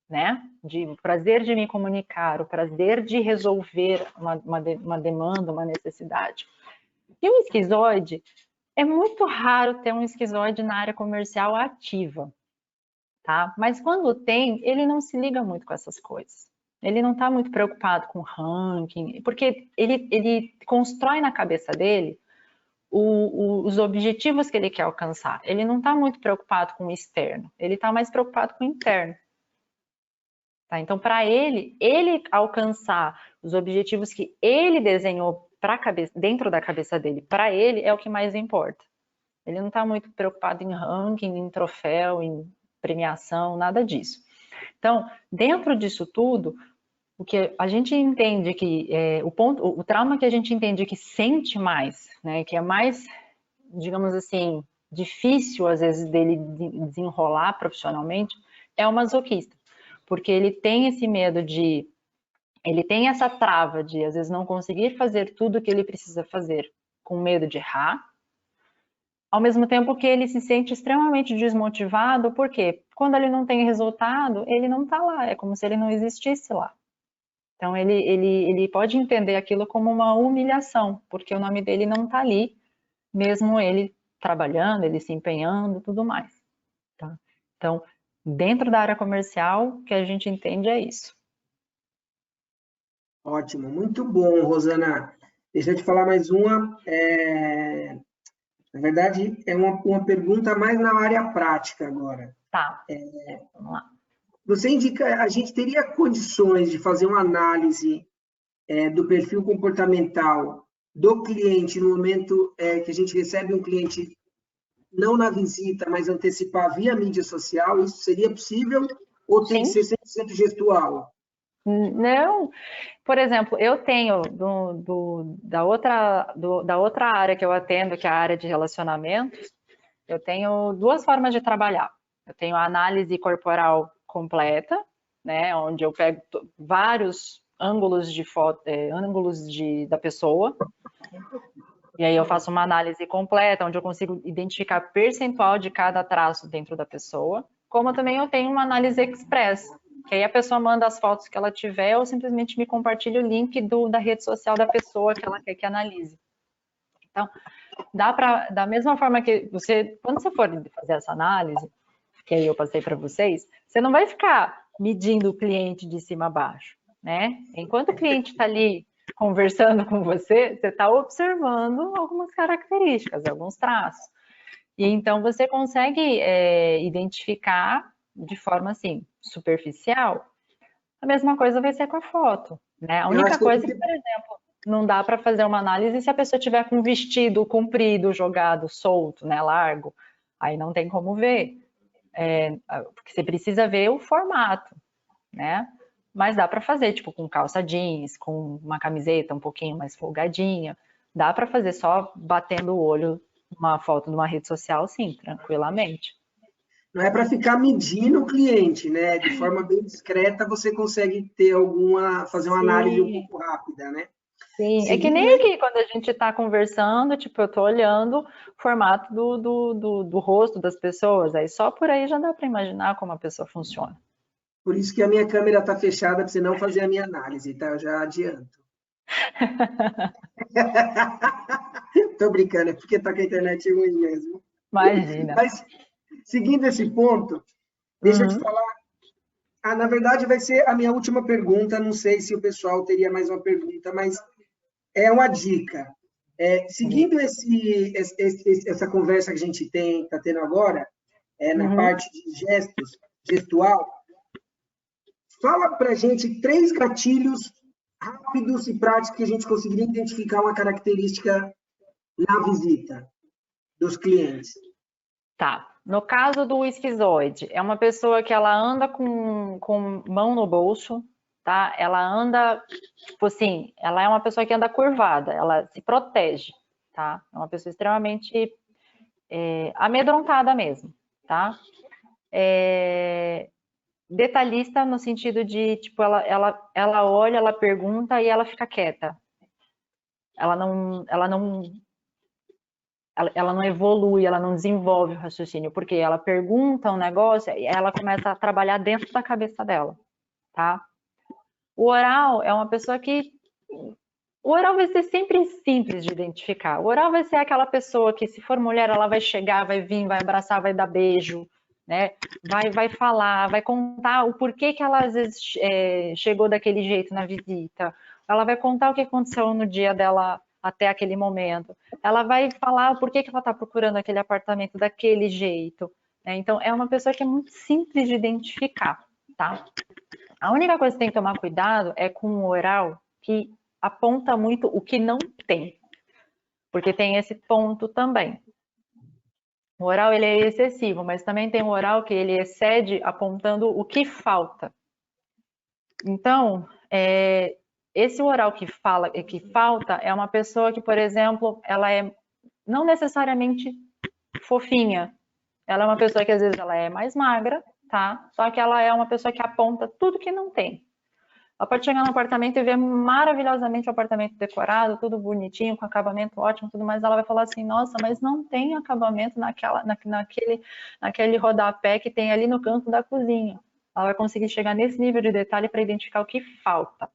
Speaker 2: né? O prazer de me comunicar, o prazer de resolver uma demanda, uma necessidade. E o esquizoide, é muito raro ter um esquizoide na área comercial ativa, tá? Mas quando tem, ele não se liga muito com essas coisas. Ele não está muito preocupado com ranking, porque ele constrói na cabeça dele os objetivos que ele quer alcançar. Ele não está muito preocupado com o externo, ele está mais preocupado com o interno. Tá? Então, para ele alcançar os objetivos que ele desenhou dentro da cabeça dele, para ele é o que mais importa. Ele não está muito preocupado em ranking, em troféu, em premiação, nada disso. Então, dentro disso tudo, o que a gente entende que o trauma que a gente entende que sente mais, né, que é mais, digamos assim, difícil às vezes dele desenrolar profissionalmente, é o masoquista, porque ele tem esse medo ele tem essa trava de às vezes não conseguir fazer tudo o que ele precisa fazer, com medo de errar, ao mesmo tempo que ele se sente extremamente desmotivado, porque quando ele não tem resultado, ele não está lá, é como se ele não existisse lá. Então, ele pode entender aquilo como uma humilhação, porque o nome dele não está ali, mesmo ele trabalhando, ele se empenhando, tudo mais. Tá? Então, dentro da área comercial, o que a gente entende é isso.
Speaker 1: Ótimo, muito bom, Rosana. Deixa eu te falar mais uma. Na verdade, é uma pergunta mais na área prática agora.
Speaker 2: Tá, vamos lá.
Speaker 1: Você indica, a gente teria condições de fazer uma análise do perfil comportamental do cliente no momento que a gente recebe um cliente, não na visita, mas antecipar via mídia social? Isso seria possível ou tem que ser 100% gestual?
Speaker 2: Não, por exemplo, eu tenho da outra área que eu atendo, que é a área de relacionamentos, eu tenho duas formas de trabalhar. Eu tenho a análise corporal completa, né, onde eu pego vários ângulos de foto, da pessoa, e aí eu faço uma análise completa, onde eu consigo identificar percentual de cada traço dentro da pessoa, como também eu tenho uma análise express, que aí a pessoa manda as fotos que ela tiver ou simplesmente me compartilha o link da rede social da pessoa que ela quer que analise. Então, da mesma forma que quando você for fazer essa análise, que aí eu passei para vocês, você não vai ficar medindo o cliente de cima a baixo, né? Enquanto o cliente está ali conversando com você está observando algumas características, alguns traços. E então você consegue identificar de forma assim, superficial. A mesma coisa vai ser com a foto, né? A única coisa que, por exemplo, não dá para fazer uma análise se a pessoa tiver com um vestido comprido, jogado, solto, né, largo. Aí não tem como ver. Porque você precisa ver o formato, né? Mas dá para fazer, tipo, com calça jeans, com uma camiseta um pouquinho mais folgadinha. Dá para fazer só batendo o olho uma foto numa rede social, sim, tranquilamente.
Speaker 1: Não é para ficar medindo o cliente, né? De forma bem discreta, você consegue fazer uma análise um pouco rápida, né?
Speaker 2: Sim, é que nem aqui, quando a gente está conversando, tipo, eu estou olhando o formato do rosto das pessoas, aí só por aí já dá para imaginar como a pessoa funciona.
Speaker 1: Por isso que a minha câmera está fechada, para você não fazer a minha análise, tá? Eu já adianto. Tô brincando, é porque tá com a internet ruim mesmo.
Speaker 2: Imagina.
Speaker 1: Mas, seguindo esse ponto, deixa eu te falar, Na verdade, vai ser a minha última pergunta. Não sei se o pessoal teria mais uma pergunta, mas é uma dica. Seguindo essa conversa que a gente está tendo agora, na parte de gestos, gestual, fala para a gente 3 gatilhos rápidos e práticos que a gente conseguiria identificar uma característica na visita dos clientes.
Speaker 2: Tá. No caso do esquizoide, é uma pessoa que ela anda com mão no bolso, tá? Ela anda, tipo assim, ela é uma pessoa que anda curvada, ela se protege, tá? É uma pessoa extremamente amedrontada mesmo, tá? Detalhista no sentido de, tipo, ela olha, ela pergunta e ela fica quieta. Ela não evolui, ela não desenvolve o raciocínio, porque ela pergunta um negócio e ela começa a trabalhar dentro da cabeça dela, tá? O oral é uma pessoa que... O oral vai ser sempre simples de identificar. O oral vai ser aquela pessoa que, se for mulher, ela vai chegar, vai vir, vai abraçar, vai dar beijo, né? Vai falar, vai contar o porquê que ela, às vezes, chegou daquele jeito na visita. Ela vai contar o que aconteceu no dia dela até aquele momento. Ela vai falar o porquê que ela está procurando aquele apartamento daquele jeito, né? Então, é uma pessoa que é muito simples de identificar, tá? A única coisa que tem que tomar cuidado é com o oral que aponta muito o que não tem, porque tem esse ponto também. O oral ele é excessivo, mas também tem o oral que ele excede apontando o que falta. Então, esse oral que falta é uma pessoa que, por exemplo, ela é não necessariamente fofinha. Ela é uma pessoa que às vezes ela é mais magra, tá? Só que ela é uma pessoa que aponta tudo que não tem. Ela pode chegar no apartamento e ver maravilhosamente o apartamento decorado, tudo bonitinho, com acabamento ótimo, tudo mais. Ela vai falar assim, nossa, mas não tem acabamento naquele rodapé que tem ali no canto da cozinha. Ela vai conseguir chegar nesse nível de detalhe para identificar o que falta.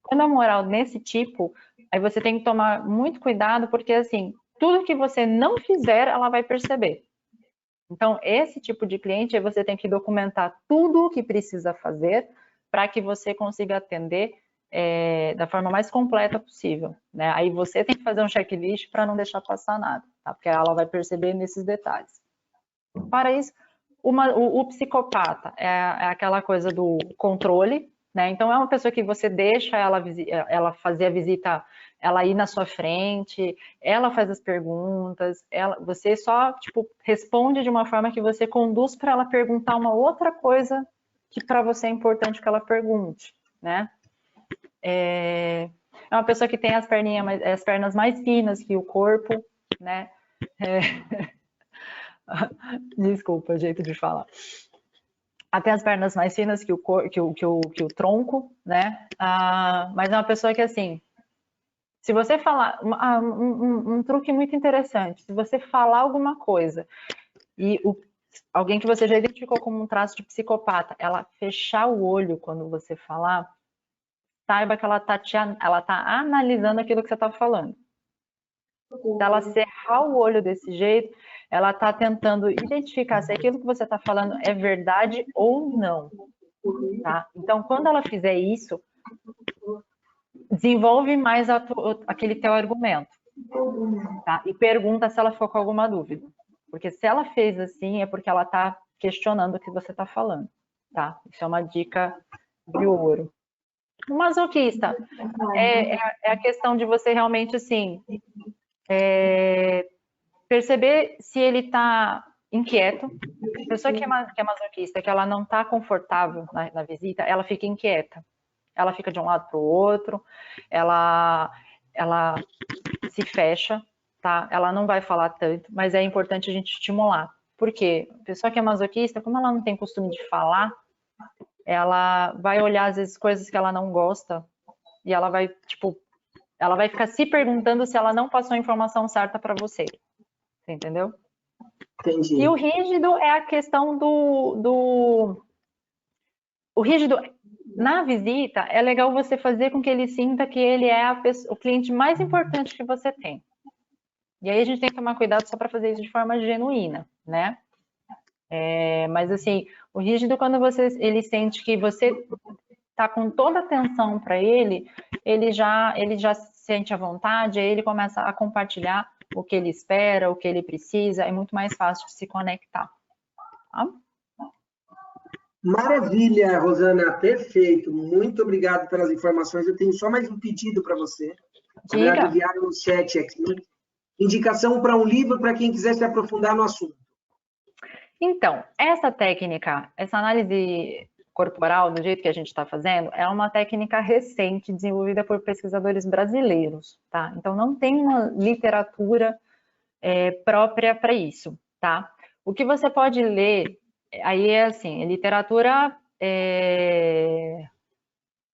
Speaker 2: Quando a moral nesse tipo, aí você tem que tomar muito cuidado, porque assim, tudo que você não fizer, ela vai perceber. Então, esse tipo de cliente, você tem que documentar tudo o que precisa fazer para que você consiga atender da forma mais completa possível, né? Aí você tem que fazer um checklist para não deixar passar nada, tá? Porque ela vai perceber nesses detalhes. Para isso, o psicopata é aquela coisa do controle, né? Então, é uma pessoa que você deixa ela fazer a visita, ela ir na sua frente, ela faz as perguntas, você só, tipo, responde de uma forma que você conduz para ela perguntar uma outra coisa que para você é importante que ela pergunte, né? É uma pessoa que tem as pernas mais finas que o corpo, né? Desculpa o jeito de falar. Até as pernas mais finas que o tronco, né? Mas é uma pessoa que, assim, se você falar... um truque muito interessante, se você falar alguma coisa e alguém que você já identificou como um traço de psicopata, ela fechar o olho quando você falar, saiba que ela tá analisando aquilo que você está falando. Se ela cerrar o olho desse jeito, ela está tentando identificar se aquilo que você está falando é verdade ou não, tá? Então, quando ela fizer isso, desenvolve mais aquele teu argumento, tá? E pergunta se ela ficou com alguma dúvida. Porque se ela fez assim, é porque ela está questionando o que você está falando, tá? Isso é uma dica de ouro. O masoquista é a questão de você realmente, assim, perceber se ele está inquieto. A pessoa que é masoquista, que ela não está confortável na visita, ela fica inquieta. Ela fica de um lado para o outro, ela se fecha, tá? Ela não vai falar tanto, mas é importante a gente estimular. Por quê? A pessoa que é masoquista, como ela não tem costume de falar, ela vai olhar, às vezes, coisas que ela não gosta e ela vai, tipo, ela vai ficar se perguntando se ela não passou a informação certa para você. Você entendeu?
Speaker 1: Entendi.
Speaker 2: E o rígido é a questão o rígido, na visita, é legal você fazer com que ele sinta que ele é o cliente mais importante que você tem. E aí a gente tem que tomar cuidado só para fazer isso de forma genuína, né? Mas assim, O rígido, quando ele sente que você está com toda a atenção para ele já se sente à vontade, aí ele começa a compartilhar o que ele espera, o que ele precisa, é muito mais fácil de se conectar. Tá?
Speaker 1: Maravilha, Rosana, perfeito. Muito obrigado pelas informações. Eu tenho só mais um pedido para você. Na verdade, enviaram no chat aqui. Indicação para um livro para quem quiser se aprofundar no assunto.
Speaker 2: Então, essa técnica, essa análise corporal, do jeito que a gente está fazendo, é uma técnica recente, desenvolvida por pesquisadores brasileiros, tá? Então, não tem uma literatura própria para isso, tá? O que você pode ler, aí é assim, literatura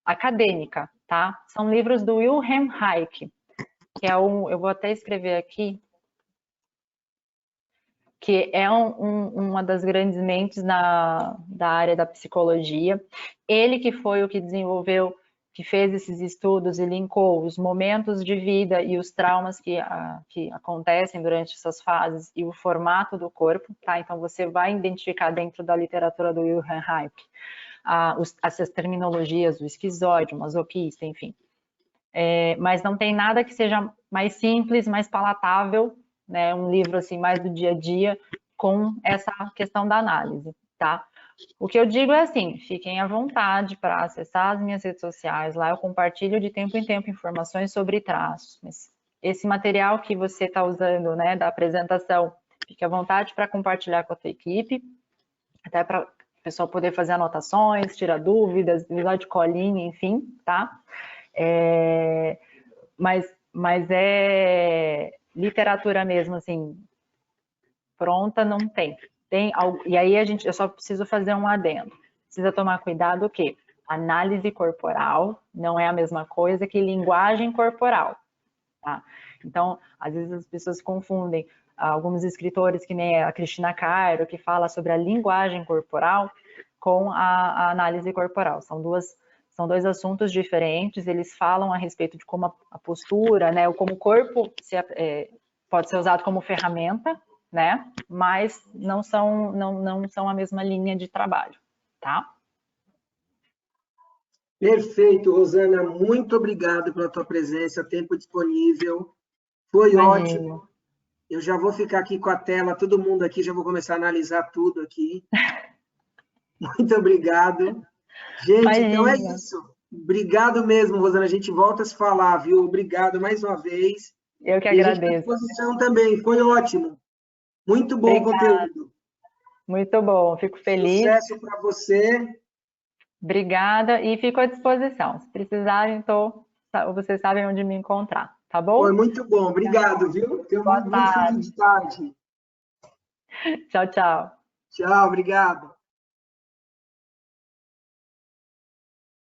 Speaker 2: acadêmica, tá? São livros do Wilhelm Reich, que é eu vou até escrever aqui, que é uma das grandes mentes da área da psicologia. Ele que foi o que desenvolveu, que fez esses estudos e linkou os momentos de vida e os traumas que acontecem durante essas fases e o formato do corpo, tá? Então, você vai identificar dentro da literatura do Wilhelm Reich essas terminologias, o esquizoide, o masoquista, enfim. Mas não tem nada que seja mais simples, mais palatável, né, um livro assim mais do dia a dia com essa questão da análise, tá? O que eu digo é assim, fiquem à vontade para acessar as minhas redes sociais, lá eu compartilho de tempo em tempo informações sobre traços, mas esse material que você está usando, né, da apresentação, fique à vontade para compartilhar com a sua equipe, até para o pessoal poder fazer anotações, tirar dúvidas, usar de colinha, enfim, tá? Mas é literatura mesmo, assim, pronta, não tem. E aí eu só preciso fazer um adendo. Precisa tomar cuidado que análise corporal não é a mesma coisa que linguagem corporal, tá? Então, às vezes as pessoas confundem alguns escritores, que nem a Cristina Cairo, que fala sobre a linguagem corporal com a análise corporal. São dois assuntos diferentes, eles falam a respeito de como a postura, né, ou como o corpo pode ser usado como ferramenta, né, mas não são a mesma linha de trabalho, tá?
Speaker 1: Perfeito, Rosana, muito obrigado pela tua presença, tempo disponível, foi ótimo. Eu já vou ficar aqui com a tela, todo mundo aqui, já vou começar a analisar tudo aqui. Muito obrigado. Gente, então é isso. Obrigado mesmo, Rosana. A gente volta a se falar, viu? Obrigado mais uma vez.
Speaker 2: Eu que agradeço.
Speaker 1: E a gente tá à disposição também. Foi ótimo. Muito bom o conteúdo.
Speaker 2: Muito bom. Fico feliz.
Speaker 1: Sucesso para você.
Speaker 2: Obrigada e fico à disposição. Se precisarem, vocês sabem onde me encontrar, tá bom?
Speaker 1: Foi muito bom. Obrigado, viu? Tenha um bom fim de tarde.
Speaker 2: Tchau, tchau.
Speaker 1: Tchau, obrigado.